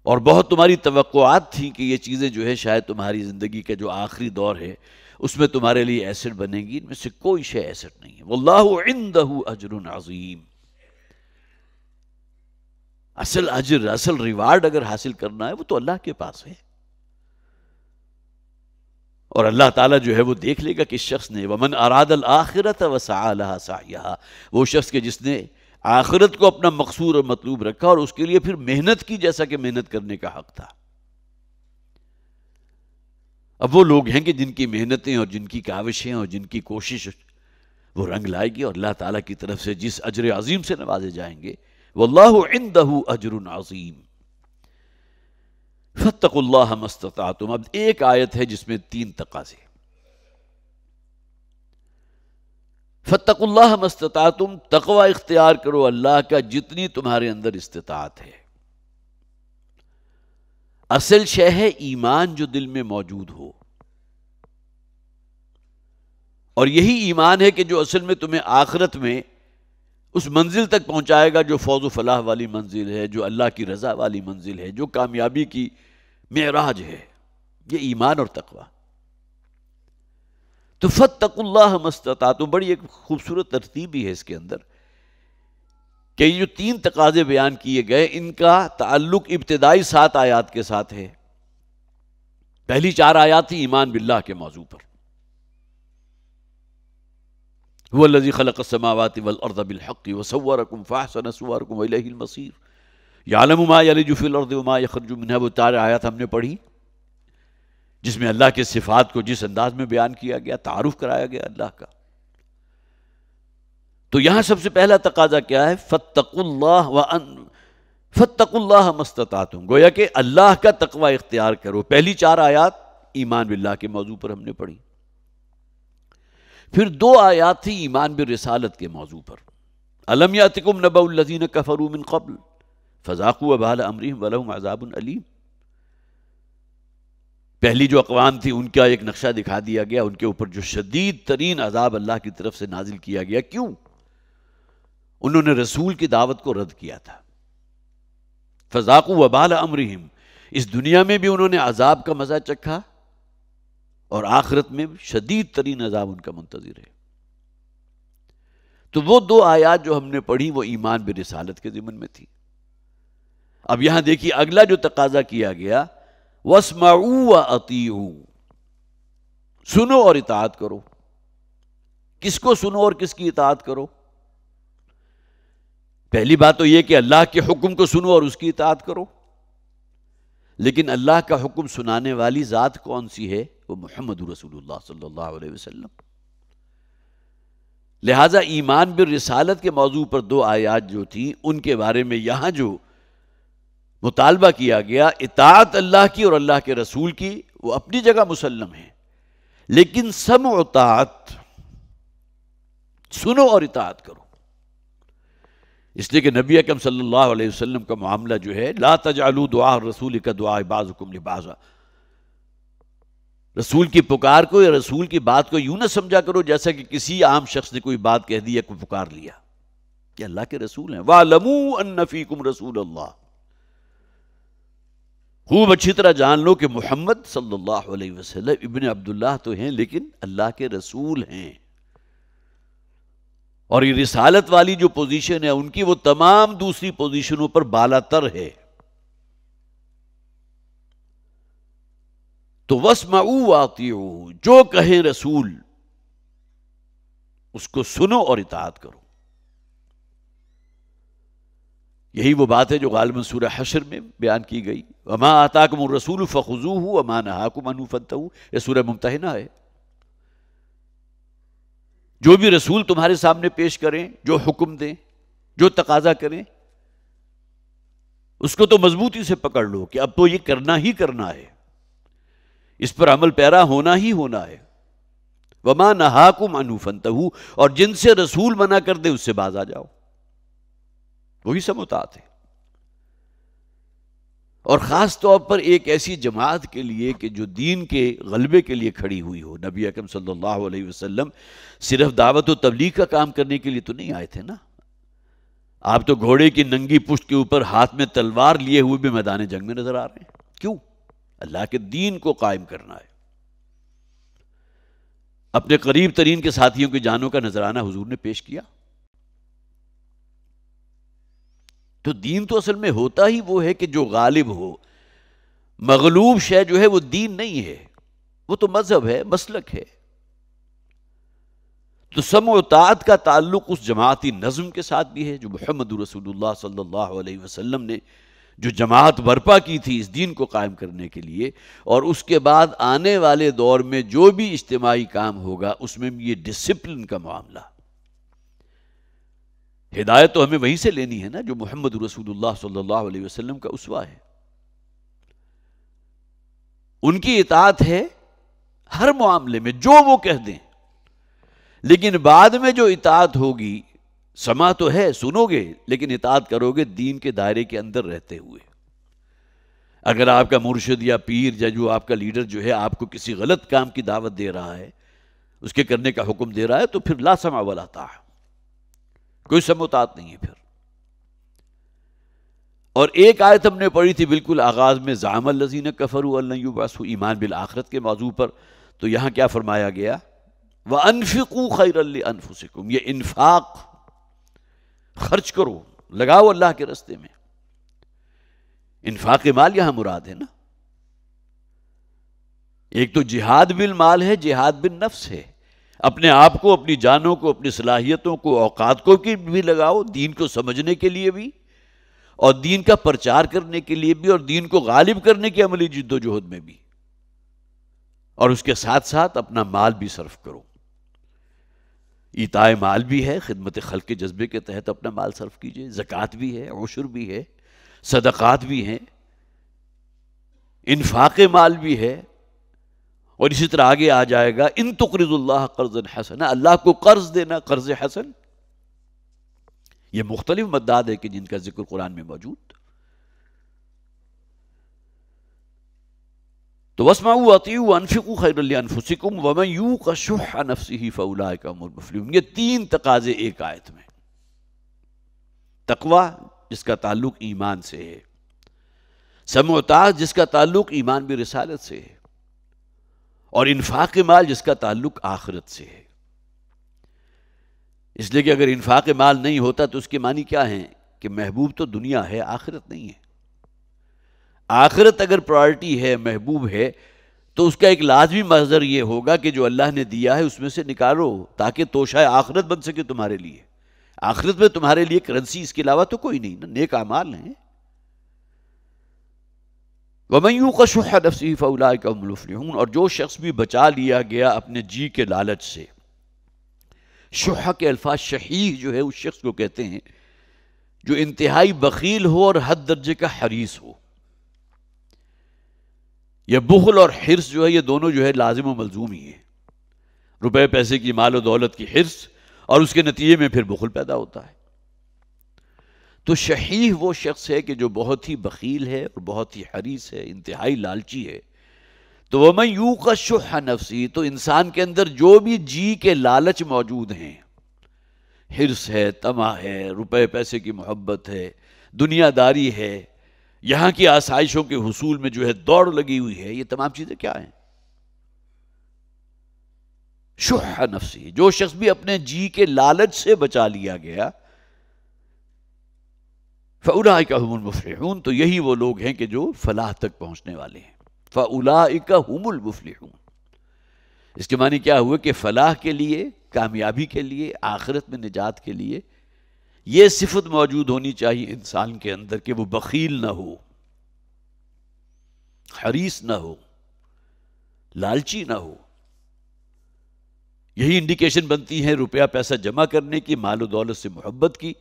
اور بہت تمہاری توقعات تھی کہ یہ چیزیں جو ہے شاید تمہاری زندگی کا جو آخری دور ہے اس میں تمہارے لیے ایسٹ بنے گی، ان میں سے کوئی شے ایسٹ نہیں ہے۔ واللہ عندہ اجر عظیم، اصل اجر، اصل ریوارڈ اگر حاصل کرنا ہے وہ تو اللہ کے پاس ہے۔ اور اللہ تعالیٰ جو ہے وہ دیکھ لے گا کہ اس شخص نے وَمَنْ أَرَادَ الْآخِرَةَ وَسَعَى لَهَا سَعْيَهَا، وہ شخص کہ جس نے آخرت کو اپنا مقصود اور مطلوب رکھا اور اس کے لیے پھر محنت کی جیسا کہ محنت کرنے کا حق تھا۔ اب وہ لوگ ہیں کہ جن کی محنتیں اور جن کی کاوشیں اور جن کی کوشش وہ رنگ لائے گی اور اللہ تعالیٰ کی طرف سے جس اجر عظیم سے نوازے جائیں گے، وَاللَّهُ عِندَهُ أَجْرٌ عَظِيمٌ۔ فَاتَّقُوا اللَّهَ مَا اسْتَطَعْتُمْ، اب ایک آیت ہے جس میں 3 تقاضے۔ فَاتَّقُوا اللَّهَ مَا اسْتَطَعْتُمْ، تقوی اختیار کرو اللہ کا جتنی تمہارے اندر استطاعت ہے۔ اصل شے ہے ایمان جو دل میں موجود ہو، اور یہی ایمان ہے کہ جو اصل میں تمہیں آخرت میں اس منزل تک پہنچائے گا جو فوز و فلاح والی منزل ہے، جو اللہ کی رضا والی منزل ہے، جو کامیابی کی معراج ہے، یہ ایمان اور تقوی۔ تو فَاتَّقُوا اللَّهَ مَا اسْتَطَعْتُمْ، بڑی ایک خوبصورت ترتیب بھی ہے اس کے اندر کہ یہ جو 3 تقاضے بیان کیے گئے ان کا تعلق ابتدائی 7 آیات کے ساتھ ہے۔ پہلی 4 آیات تھی ایمان باللہ کے موضوع پر۔ هو الذي خلق السماوات والارض بالحق وصوركم فاحسن صوركم واليه المصير يعلم ما يلج في الارض وما يخرج منها، وہ 4 آیات ہم نے پڑھی جس میں اللہ کے صفات کو جس انداز میں بیان کیا گیا، تعارف کرایا گیا اللہ کا۔ تو یہاں سب سے پہلا تقاضا کیا ہے؟ فَاتَّقُوا اللَّهَ فَاتَّقُوا اللَّهَ مَا اسْتَطَعْتُمْ، گویا کہ اللہ کا تقوی اختیار کرو۔ پہلی 4 آیات ایمان باللہ کے موضوع پر ہم نے پڑھی، پھر 2 آیات تھی ایمان بالرسالت کے موضوع پر۔ أَلَمْ يَأْتِكُمْ نَبَأُ الَّذِينَ كَفَرُوا مِنْ قَبْلُ فَذَاقُوا وَبَالَ أَمْرِهِمْ وَلَهُمْ عَذَابٌ أَلِيمٌ۔ پہلی جو اقوام تھی ان کا ایک نقشہ دکھا دیا گیا، ان کے اوپر جو شدید ترین عذاب اللہ کی طرف سے نازل کیا گیا۔ کیوں؟ انہوں نے رسول کی دعوت کو رد کیا تھا۔ فَذَاقُوا وَبَالَ أَمْرِهِمْ، اس دنیا میں بھی انہوں نے عذاب کا مزہ چکھا اور آخرت میں شدید ترین عذاب ان کا منتظر ہے۔ تو وہ 2 آیات جو ہم نے پڑھی وہ ایمان برسالت کے ضمن میں تھی۔ اب یہاں دیکھیے اگلا جو تقاضا کیا گیا، وَاسْمَعُوا وَأَطِيعُوا، سنو اور اطاعت کرو۔ کس کو سنو اور کس کی اطاعت کرو؟ پہلی بات تو یہ کہ اللہ کے حکم کو سنو اور اس کی اطاعت کرو، لیکن اللہ کا حکم سنانے والی ذات کون سی ہے؟ وہ محمد رسول اللہ صلی اللہ علیہ وسلم۔ لہٰذا ایمان بالرسالت کے موضوع پر 2 آیات جو تھیں ان کے بارے میں یہاں جو مطالبہ کیا گیا اطاعت اللہ کی اور اللہ کے رسول کی، وہ اپنی جگہ مسلم ہے، لیکن سمع و طاعت، سنو اور اطاعت کرو۔ اس لیے کہ نبی اکرم صلی اللہ علیہ وسلم کا معاملہ جو ہے لا تجعلوا دعاء الرسول کدعاء بعضکم لبعض، رسول کی پکار کو یا رسول کی بات کو یوں نہ سمجھا کرو جیسا کہ کسی عام شخص نے کوئی بات کہہ دی یا کوئی پکار لیا۔ کہ اللہ کے رسول ہیں۔ وَاعْلَمُوا أَنَّ فِيكُمْ رَسُولَ اللَّهِ، خوب اچھی طرح جان لو کہ محمد صلی اللہ علیہ وسلم ابن عبداللہ تو ہیں لیکن اللہ کے رسول ہیں، اور یہ رسالت والی جو پوزیشن ہے ان کی وہ تمام دوسری پوزیشنوں پر بالا تر ہے۔ تو وَاسْمَعُوا وَأَطِيعُوا، جو کہیں رسول اس کو سنو اور اطاعت کرو۔ یہی وہ بات ہے جو غالباً سورہ حشر میں بیان کی گئی، وَمَا آتَاكُمُ الرَّسُولُ فَخُذُوهُ وَمَا نَهَاكُمْ عَنْهُ فَانتَهُوا، یہ سورہ ممتحنہ ہے۔ جو بھی رسول تمہارے سامنے پیش کریں، جو حکم دیں، جو تقاضا کریں، اس کو تو مضبوطی سے پکڑ لو کہ اب تو یہ کرنا ہی کرنا ہے، اس پر عمل پیرا ہونا ہی ہونا ہے۔ وَمَا نَهَاكُمْ عَنْهُ فَانتَهُوا، اور جن سے رسول منع کر دے اس سے باز آ جاؤ، وہی سب اطاعت ہے۔ اور خاص طور پر ایک ایسی جماعت کے لیے کہ جو دین کے غلبے کے لیے کھڑی ہوئی ہو۔ نبی اکرم صلی اللہ علیہ وسلم صرف دعوت و تبلیغ کا کام کرنے کے لیے تو نہیں آئے تھے نا، آپ تو گھوڑے کی ننگی پشت کے اوپر ہاتھ میں تلوار لیے ہوئے بھی میدان جنگ میں نظر آ رہے ہیں۔ کیوں؟ اللہ کے دین کو قائم کرنا ہے۔ اپنے قریب ترین کے ساتھیوں کی جانوں کا نذرانہ حضور نے پیش کیا۔ تو دین تو اصل میں ہوتا ہی وہ ہے کہ جو غالب ہو، مغلوب شے جو ہے وہ دین نہیں ہے، وہ تو مذہب ہے، مسلک ہے۔ تو سمع و طاعت کا تعلق اس جماعتی نظم کے ساتھ بھی ہے جو محمد رسول اللہ صلی اللہ علیہ وسلم نے جو جماعت برپا کی تھی اس دین کو قائم کرنے کے لیے، اور اس کے بعد آنے والے دور میں جو بھی اجتماعی کام ہوگا اس میں بھی یہ ڈسپلن کا معاملہ۔ ہدایت تو ہمیں وہیں سے لینی ہے نا جو محمد رسول اللہ صلی اللہ علیہ وسلم کا اسوہ ہے۔ ان کی اطاعت ہے ہر معاملے میں جو وہ کہہ دیں، لیکن بعد میں جو اطاعت ہوگی، سما تو ہے، سنو گے، لیکن اطاعت کرو گے دین کے دائرے کے اندر رہتے ہوئے۔ اگر آپ کا مرشد یا پیر یا جو آپ کا لیڈر جو ہے آپ کو کسی غلط کام کی دعوت دے رہا ہے، اس کے کرنے کا حکم دے رہا ہے، تو پھر لا سمع ولا طاعہ، کوئی سمع و طاعت نہیں ہے پھر۔ اور ایک آیت ہم نے پڑھی تھی بالکل آغاز میں، زعم الذین کفروا ان لن یبعثوا، ایمان بالآخرت کے موضوع پر، تو یہاں کیا فرمایا گیا؟ وَأَنفِقُوا خَيْرًا لِأَنفُسِكُمْ، یہ انفاق، خرچ کرو، لگاؤ اللہ کے راستے میں۔ انفاق مال یہاں مراد ہے نا۔ ایک تو جہاد بالمال ہے، جہاد بالنفس ہے، اپنے آپ کو، اپنی جانوں کو، اپنی صلاحیتوں کو، اوقات کو بھی لگاؤ، دین کو سمجھنے کے لیے بھی، اور دین کا پرچار کرنے کے لیے بھی، اور دین کو غالب کرنے کی عملی جد و جہد میں بھی، اور اس کے ساتھ ساتھ اپنا مال بھی صرف کرو۔ ایتائے مال بھی ہے، خدمت خلق کے جذبے کے تحت اپنا مال صرف کیجئے، زکوٰۃ بھی ہے، عشر بھی ہے، صدقات بھی ہیں، انفاق مال بھی ہے، اور اسی طرح آگے آ جائے گا ان تقرضوا اللہ قرضا حسنا، اللہ کو قرض دینا، قرض حسن۔ یہ مختلف مداد ہے کہ جن کا ذکر قرآن میں موجود۔ تو واسمعوا واطیعوا وانفقوا خیرا لانفسکم ومن یوق شح نفسہ فاولئک هم المفلحون۔ یہ تین تقاضے ایک آیت میں۔ تقوی جس کا تعلق ایمان سے ہے، سمع و طاعت جس کا تعلق ایمان برسالت سے ہے، اور انفاق مال جس کا تعلق آخرت سے ہے۔ اس لیے کہ اگر انفاق مال نہیں ہوتا تو اس کے معنی کیا ہیں کہ محبوب تو دنیا ہے، آخرت نہیں ہے۔ آخرت اگر پرائرٹی ہے، محبوب ہے، تو اس کا ایک لازمی مظہر یہ ہوگا کہ جو اللہ نے دیا ہے اس میں سے نکالو، تاکہ توشہ آخرت بن سکے تمہارے لیے۔ آخرت میں تمہارے لیے کرنسی اس کے علاوہ تو کوئی نہیں نا، نیک اعمال ہیں۔ وَمَن يُوقَ شُحَّ نَفْسِهِ فَأُولَٰئِكَ هُمُ الْمُفْلِحُونَ، اور جو شخص بھی بچا لیا گیا اپنے جی کے لالچ سے۔ شح کے الفاظ، شحیح جو ہے اس شخص کو کہتے ہیں جو انتہائی بخیل ہو اور حد درجے کا حریص ہو۔ یہ بخل اور حرص جو ہے یہ دونوں جو ہے لازم و ملزوم ہی ہیں۔ روپے پیسے کی، مال و دولت کی حرص، اور اس کے نتیجے میں پھر بخل پیدا ہوتا ہے۔ تو شحیح وہ شخص ہے کہ جو بہت ہی بخیل ہے اور بہت ہی حریص ہے، انتہائی لالچی ہے۔ تو وَمَن يُوقَ شُحَّ نَفْسِهِ، تو انسان کے اندر جو بھی جی کے لالچ موجود ہیں، حرص ہے، طمع ہے، روپے پیسے کی محبت ہے، دنیا داری ہے، یہاں کی آسائشوں کے حصول میں جو ہے دوڑ لگی ہوئی ہے، یہ تمام چیزیں کیا ہیں؟ شح نفسی، جو شخص بھی اپنے جی کے لالچ سے بچا لیا گیا، فَأُولَٰئِكَ هُمُ الْمُفْلِحُونَ، تو یہی وہ لوگ ہیں کہ جو فلاح تک پہنچنے والے ہیں۔ فَأُولَٰئِكَ هُمُ الْمُفْلِحُونَ، اس کے معنی کیا ہوئے کہ فلاح کے لیے، کامیابی کے لیے، آخرت میں نجات کے لیے یہ صفت موجود ہونی چاہیے انسان کے اندر کہ وہ بخیل نہ ہو، حریص نہ ہو، لالچی نہ ہو۔ یہی انڈیکیشن بنتی ہے روپیہ پیسہ جمع کرنے کی، مال و دولت سے محبت کی،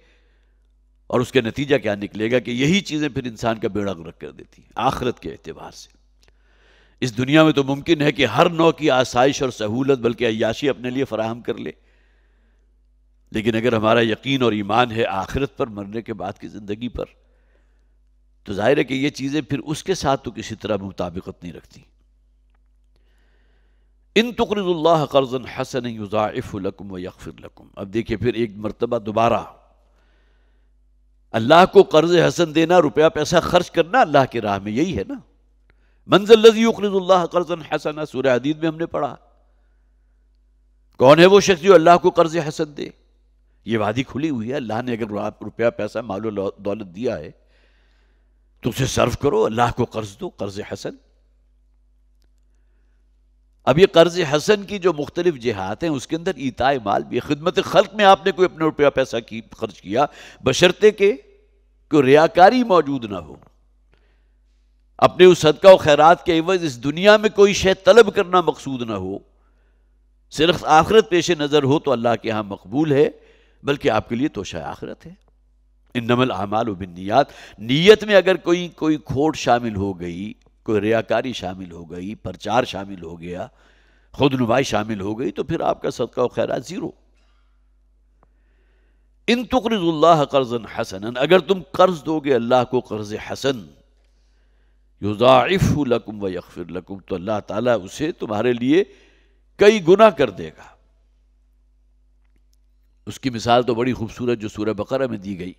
اور اس کا نتیجہ کیا نکلے گا کہ یہی چیزیں پھر انسان کا بیڑا غرق کر دیتی ہیں آخرت کے اعتبار سے۔ اس دنیا میں تو ممکن ہے کہ ہر نوع کی آسائش اور سہولت بلکہ عیاشی اپنے لیے فراہم کر لے، لیکن اگر ہمارا یقین اور ایمان ہے آخرت پر، مرنے کے بعد کی زندگی پر، تو ظاہر ہے کہ یہ چیزیں پھر اس کے ساتھ تو کسی طرح مطابقت نہیں رکھتی۔ ان تقرضوا اللہ قرضا حسنا یضاعف لکم ویغفر لکم، اب دیکھیں پھر ایک مرتبہ دوبارہ اللہ کو قرض حسن دینا، روپیہ پیسہ خرچ کرنا اللہ کی راہ میں، یہی ہے نا۔ من ذا الذی یقرض اللہ قرضا حسنا، سورہ حدید میں ہم نے پڑھا، کون ہے وہ شخص جو اللہ کو قرض حسن دے؟ یہ وعدی کھلی ہوئی ہے، اللہ نے اگر روپیہ پیسہ مال و دولت دیا ہے تو اسے صرف کرو، اللہ کو قرض دو، قرض حسن۔ اب یہ قرض حسن کی جو مختلف جہات ہیں اس کے اندر ایتاء مال بھی ہے. خدمت خلق میں آپ نے کوئی اپنا روپیہ پیسہ خرچ کیا بشرطے کہ کوئی ریاکاری موجود نہ ہو، اپنے اس صدقہ و خیرات کے عوض اس دنیا میں کوئی شے طلب کرنا مقصود نہ ہو، صرف آخرت پیش نظر ہو تو اللہ کے ہاں مقبول ہے، بلکہ آپ کے لیے توشہ آخرت ہے. انما الاعمال بالنیات، نیت میں اگر کوئی کھوٹ شامل ہو گئی، کوئی ریاکاری شامل ہو گئی، پرچار شامل ہو گیا، خود نمائی شامل ہو گئی، تو پھر آپ کا صدقہ و خیرات زیرو. ان تقرضوا اللہ قرضا حسنا، اگر تم قرض دو گے اللہ کو قرض حسن، یضاعفہ لکم ویغفر لکم، تو اللہ تعالیٰ اسے تمہارے لیے کئی گنا کر دے گا. اس کی مثال تو بڑی خوبصورت جو سورہ بقرہ میں دی گئی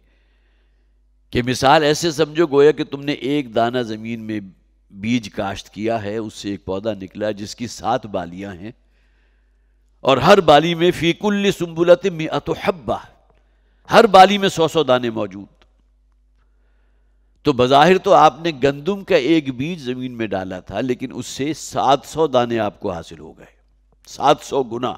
کہ مثال ایسے سمجھو گویا کہ تم نے ایک دانہ زمین میں بیج کاشت کیا ہے، اس سے ایک پودا نکلا جس کی 7 بالیاں ہیں، اور ہر بالی میں فی کل سنبلۃ 100 حبہ، ہر بالی میں 100 دانے موجود. تو بظاہر تو آپ نے گندم کا ایک بیج زمین میں ڈالا تھا، لیکن اس سے 700 دانے آپ کو حاصل ہو گئے، 700 گنا.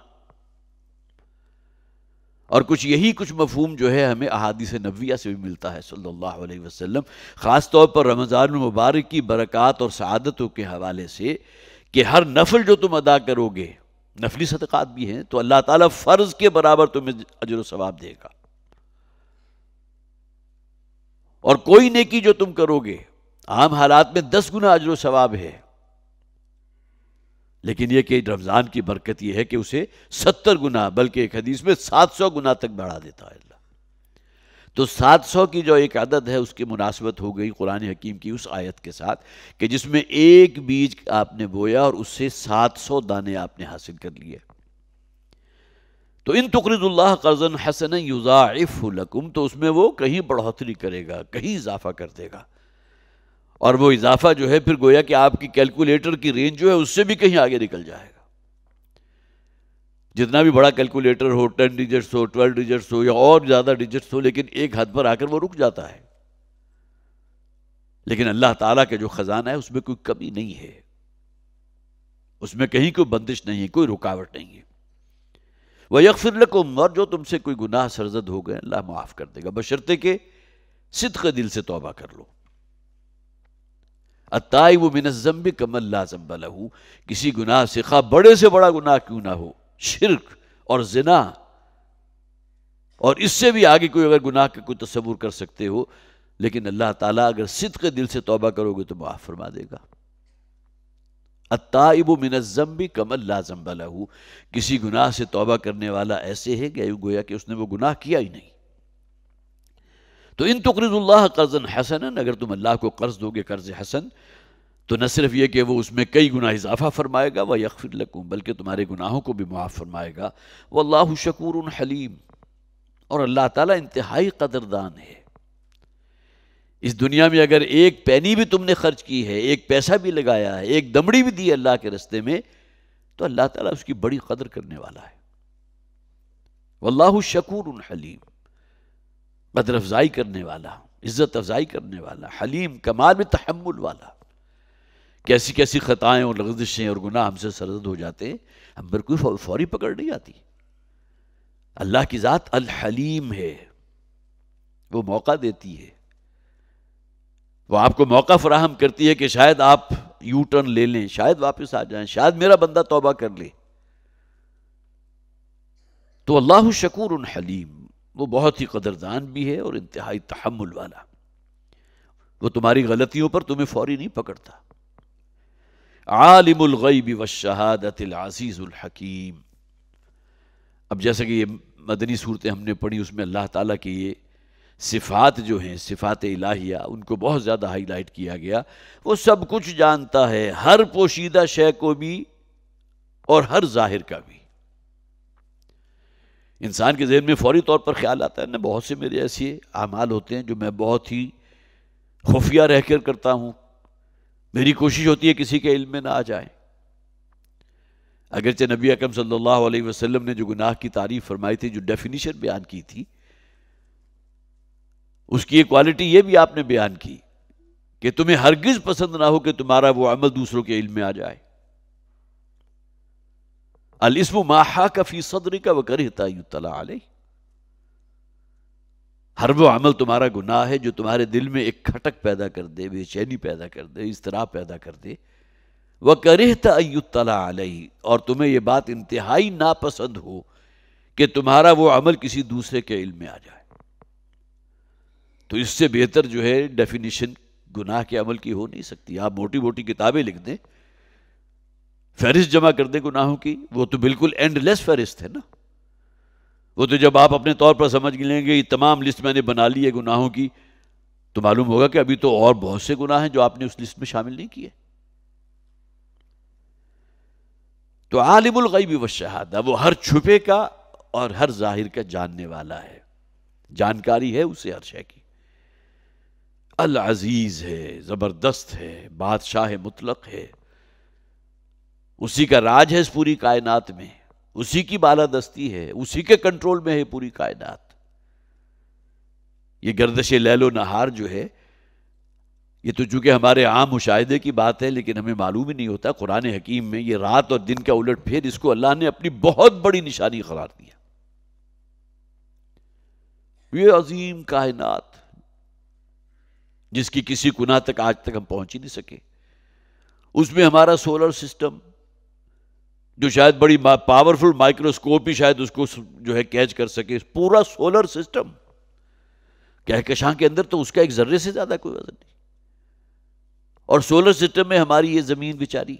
اور کچھ مفہوم جو ہے ہمیں احادیث نبویہ سے بھی ملتا ہے صلی اللہ علیہ وسلم، خاص طور پر رمضان المبارک کی برکات اور سعادتوں کے حوالے سے، کہ ہر نفل جو تم ادا کرو گے، نفلی صدقات بھی ہیں، تو اللہ تعالیٰ فرض کے برابر تمہیں اجر و ثواب دے گا. اور کوئی نیکی جو تم کرو گے عام حالات میں 10 گنا اجر و ثواب ہے، لیکن یہ کہ رمضان کی برکت یہ ہے کہ اسے 70 گنا، بلکہ ایک حدیث میں 700 گنا تک بڑھا دیتا ہے اللہ. تو 700 کی جو ایک عدد ہے اس کی مناسبت ہو گئی قرآن حکیم کی اس آیت کے ساتھ کہ جس میں ایک بیج آپ نے بویا اور اس سے 700 دانے آپ نے حاصل کر لیے. تو ان تقرضوا اللہ قرضا حسنا یضاعفہ لکم، تو اس میں وہ کہیں بڑھوتری کرے گا، کہیں اضافہ کر دے گا، اور وہ اضافہ جو ہے پھر گویا کہ آپ کی کیلکولیٹر کی رینج جو ہے اس سے بھی کہیں آگے نکل جائے گا. جتنا بھی بڑا کیلکولیٹر ہو، 10 ڈیجٹس ہو، 12 ڈیجٹس ہو یا اور زیادہ ڈیجٹس ہو، لیکن ایک حد پر آ کر وہ رک جاتا ہے. لیکن اللہ تعالیٰ کا جو خزانہ ہے اس میں کوئی کمی نہیں ہے، اس میں کہیں کوئی بندش نہیں ہے، کوئی رکاوٹ نہیں ہے. وَيَغْفِرْ لَكُمْ، اور جو تم سے کوئی گناہ سرزد ہو گئے اللہ معاف کر دے گا، بشرطے کہ صدق دل سے توبہ کر لو. التائب من الذنب کمن لا ذنب لہ، کسی گناہ سے خواہ بڑے سے بڑا گناہ کیوں نہ ہو، شرک اور زنا اور اس سے بھی آگے کوئی اگر گناہ کا کوئی تصور کر سکتے ہو، لیکن اللہ تعالیٰ اگر صدق دل سے توبہ کرو گے تو معاف فرما دے گا. التائب من الذنب کمن لا ذنب لہ، کسی گناہ سے توبہ کرنے والا ایسے ہے کہ گویا کہ اس نے وہ گناہ کیا ہی نہیں. تو ان تقرضوا اللہ قرضا حسنا، اگر تم اللہ کو قرض دو گے قرض حسن، تو نہ صرف یہ کہ وہ اس میں کئی گنا اضافہ فرمائے گا وَيَغْفِرْ لَكُمْ، بلکہ تمہارے گناہوں کو بھی معاف فرمائے گا. واللہ شکور حلیم، اور اللہ تعالیٰ انتہائی قدردان ہے. اس دنیا میں اگر ایک پینی بھی تم نے خرچ کی ہے، ایک پیسہ بھی لگایا ہے، ایک دمڑی بھی دی اللہ کے رستے میں، تو اللہ تعالیٰ اس کی بڑی قدر کرنے والا ہے. واللہ شکور حلیم، قدر افزائی کرنے والا، عزت افزائی کرنے والا، حلیم کمال میں تحمل والا. کیسی کیسی خطائیں اور لغزشیں اور گناہ ہم سے سرزد ہو جاتے ہیں، ہم پر کوئی فوری پکڑ نہیں آتی. اللہ کی ذات الحلیم ہے، وہ موقع دیتی ہے، وہ آپ کو موقع فراہم کرتی ہے کہ شاید آپ یو ٹرن لے لیں، شاید واپس آ جائیں، شاید میرا بندہ توبہ کر لے. تو اللہ شکور حلیم، وہ بہت ہی قدردان بھی ہے اور انتہائی تحمل والا. وہ تمہاری غلطیوں پر تمہیں فوری نہیں پکڑتا. عالم الغیب والشہادۃ العزیز الحکیم. اب جیسا کہ یہ مدنی صورتیں ہم نے پڑھی، اس میں اللہ تعالیٰ کی یہ صفات جو ہیں، صفات الہیہ، ان کو بہت زیادہ ہائی لائٹ کیا گیا. وہ سب کچھ جانتا ہے، ہر پوشیدہ شے کو بھی اور ہر ظاہر کا بھی. انسان کے ذہن میں فوری طور پر خیال آتا ہے نا، بہت سے میرے ایسے اعمال ہوتے ہیں جو میں بہت ہی خفیہ رہ کر کرتا ہوں، میری کوشش ہوتی ہے کسی کے علم میں نہ آ جائے. اگرچہ نبی اکرم صلی اللہ علیہ وسلم نے جو گناہ کی تعریف فرمائی تھی، جو ڈیفینیشن بیان کی تھی، اس کی ایک کوالٹی یہ بھی آپ نے بیان کی کہ تمہیں ہرگز پسند نہ ہو کہ تمہارا وہ عمل دوسروں کے علم میں آ جائے. الاسم ما حاک فی صدرک وکرہت ان یطلع علیہ، ہر وہ عمل تمہارا گناہ ہے جو تمہارے دل میں ایک کھٹک پیدا کر دے، بے چینی پیدا کر دے، اضطراب پیدا کر دے، وَكَرِهْتَ أَن يُطَّلَعَ عَلَيْهِ، اور تمہیں یہ بات انتہائی ناپسند ہو کہ تمہارا وہ عمل کسی دوسرے کے علم میں آ جائے. تو اس سے بہتر جو ہے ڈیفینیشن گناہ کے عمل کی ہو نہیں سکتی. آپ موٹی موٹی کتابیں لکھ دیں، فہرست جمع کر دیں گناہوں کی، وہ تو بالکل اینڈ لیس فہرست ہے نا. وہ تو جب آپ اپنے طور پر سمجھ لیں گے یہ تمام لسٹ میں نے بنا لی ہے گناہوں کی، تو معلوم ہوگا کہ ابھی تو اور بہت سے گناہ ہیں جو آپ نے اس لسٹ میں شامل نہیں کیے. تو عالم الغیب والشہادہ، وہ ہر چھپے کا اور ہر ظاہر کا جاننے والا ہے، جانکاری ہے اسے ہر شے کی. العزیز ہے، زبردست ہے، بادشاہ مطلق ہے، اسی کا راج ہے اس پوری کائنات میں، اسی کی بالادستی ہے، اسی کے کنٹرول میں ہے پوری کائنات. یہ گردش لیل و نہار جو ہے، یہ تو چونکہ ہمارے عام مشاہدے کی بات ہے، لیکن ہمیں معلوم ہی نہیں ہوتا قرآن حکیم میں یہ رات اور دن کا الٹ پھیر، اس کو اللہ نے اپنی بہت بڑی نشانی قرار دیا. یہ عظیم کائنات جس کی کسی گناہ تک آج تک ہم پہنچ ہی نہیں سکے، اس میں ہمارا سولر سسٹم جو شاید بڑی پاورفل مائکروسکوپ ہی شاید اس کو جو ہے کیچ کر سکے، پورا سولر سسٹم، کہکشاں کے اندر تو اس کا ایک ذرے سے زیادہ کوئی وزن نہیں. اور سولر سسٹم میں ہماری یہ زمین بیچاری،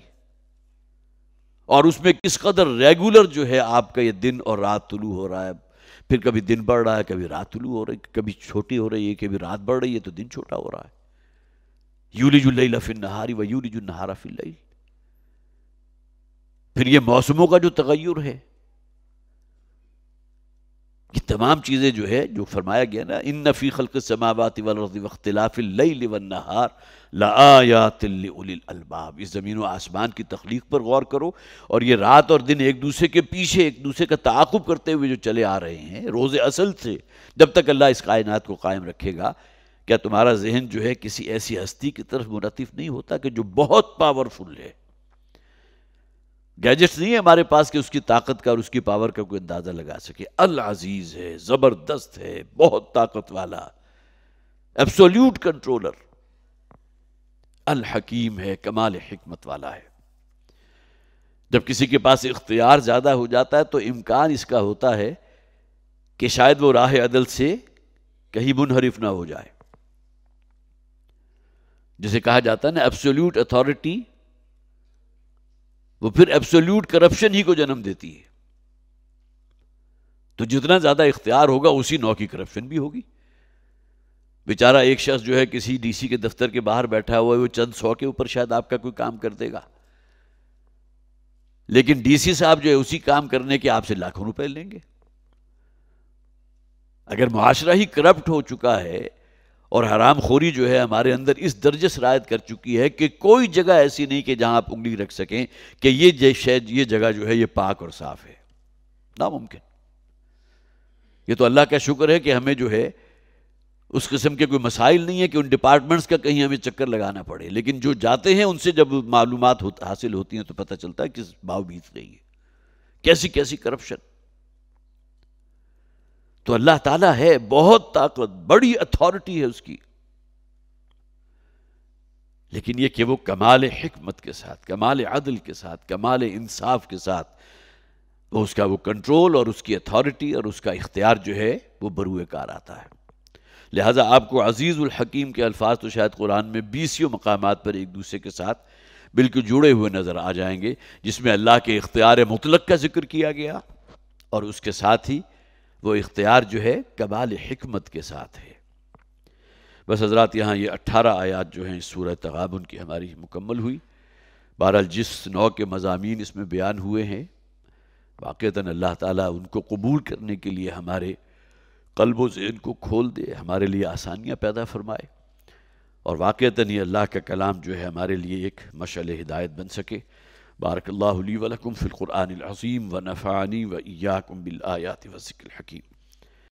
اور اس میں کس قدر ریگولر جو ہے آپ کا یہ دن اور رات طلوع ہو رہا ہے، پھر کبھی دن بڑھ رہا ہے، کبھی رات طلوع ہو رہی ہے، کبھی چھوٹی ہو رہی ہے، کبھی رات بڑھ رہی ہے تو دن چھوٹا ہو رہا ہے. یولج اللیل فی النہار ویولج النہار فی اللیل. پھر یہ موسموں کا جو تغیر ہے، یہ تمام چیزیں جو ہے جو فرمایا گیا نا، ان فی خلق السماوات والارض واختلاف اللیل والنہار لآیات لأولی الالباب. اس زمین و آسمان کی تخلیق پر غور کرو، اور یہ رات اور دن ایک دوسرے کے پیچھے ایک دوسرے کا تعاقب کرتے ہوئے جو چلے آ رہے ہیں روز اصل سے، جب تک اللہ اس کائنات کو قائم رکھے گا، کیا تمہارا ذہن جو ہے کسی ایسی ہستی کی طرف منعطف نہیں ہوتا کہ جو بہت پاورفل ہے؟ گیجٹس نہیں ہے ہمارے پاس کہ اس کی طاقت کا اور اس کی پاور کا کوئی اندازہ لگا سکے. العزیز ہے، زبردست ہے، بہت طاقت والا، ایبسولوٹ کنٹرولر. الحکیم ہے، کمال حکمت والا ہے. جب کسی کے پاس اختیار زیادہ ہو جاتا ہے تو امکان اس کا ہوتا ہے کہ شاید وہ راہ عدل سے کہیں منحرف نہ ہو جائے. جسے کہا جاتا ہے نا ایبسولوٹ اتھارٹی، وہ پھر ایبسولوٹ کرپشن ہی کو جنم دیتی ہے. تو جتنا زیادہ اختیار ہوگا اسی نوع کی کرپشن بھی ہوگی. بیچارہ ایک شخص جو ہے کسی ڈی سی کے دفتر کے باہر بیٹھا ہوا ہے، وہ چند سو کے اوپر شاید آپ کا کوئی کام کر دے گا، لیکن ڈی سی صاحب جو ہے اسی کام کرنے کے آپ سے لاکھوں روپے لیں گے. اگر معاشرہ ہی کرپٹ ہو چکا ہے اور حرام خوری جو ہے ہمارے اندر اس درجے سرایت کر چکی ہے کہ کوئی جگہ ایسی نہیں کہ جہاں آپ انگلی رکھ سکیں کہ یہ جگہ جو ہے یہ پاک اور صاف ہے، ناممکن. یہ تو اللہ کا شکر ہے کہ ہمیں جو ہے اس قسم کے کوئی مسائل نہیں ہے کہ ان ڈپارٹمنٹس کا کہیں ہمیں چکر لگانا پڑے، لیکن جو جاتے ہیں ان سے جب معلومات حاصل ہوتی ہیں تو پتہ چلتا ہے کس بھاؤ بیت رہی ہے، کیسی کیسی کرپشن. تو اللہ تعالیٰ ہے، بہت طاقت، بڑی اتھارٹی ہے اس کی، لیکن یہ کہ وہ کمال حکمت کے ساتھ، کمال عدل کے ساتھ، کمال انصاف کے ساتھ وہ اس کا وہ کنٹرول اور اس کی اتھارٹی اور اس کا اختیار جو ہے وہ بروئے کار آتا ہے. لہٰذا آپ کو عزیز الحکیم کے الفاظ تو شاید قرآن میں 20 مقامات پر ایک دوسرے کے ساتھ بالکل جڑے ہوئے نظر آ جائیں گے، جس میں اللہ کے اختیار مطلق کا ذکر کیا گیا اور اس کے ساتھ ہی وہ اختیار جو ہے کمال حکمت کے ساتھ ہے. بس حضرات یہاں یہ 18 آیات جو ہیں اس سورہ تغابن کی ہماری مکمل ہوئی. بہرحال جس نوع کے مضامین اس میں بیان ہوئے ہیں، واقعتاً اللہ تعالیٰ ان کو قبول کرنے کے لیے ہمارے قلب و ذہن کو کھول دے، ہمارے لیے آسانیاں پیدا فرمائے، اور واقعتاً یہ اللہ کا کلام جو ہے ہمارے لیے ایک مشعل ہدایت بن سکے. بارک اللہ لی ولکم فی القرآن العظیم ونفعنی وإیاکم بالآیات والذکر الحکیم.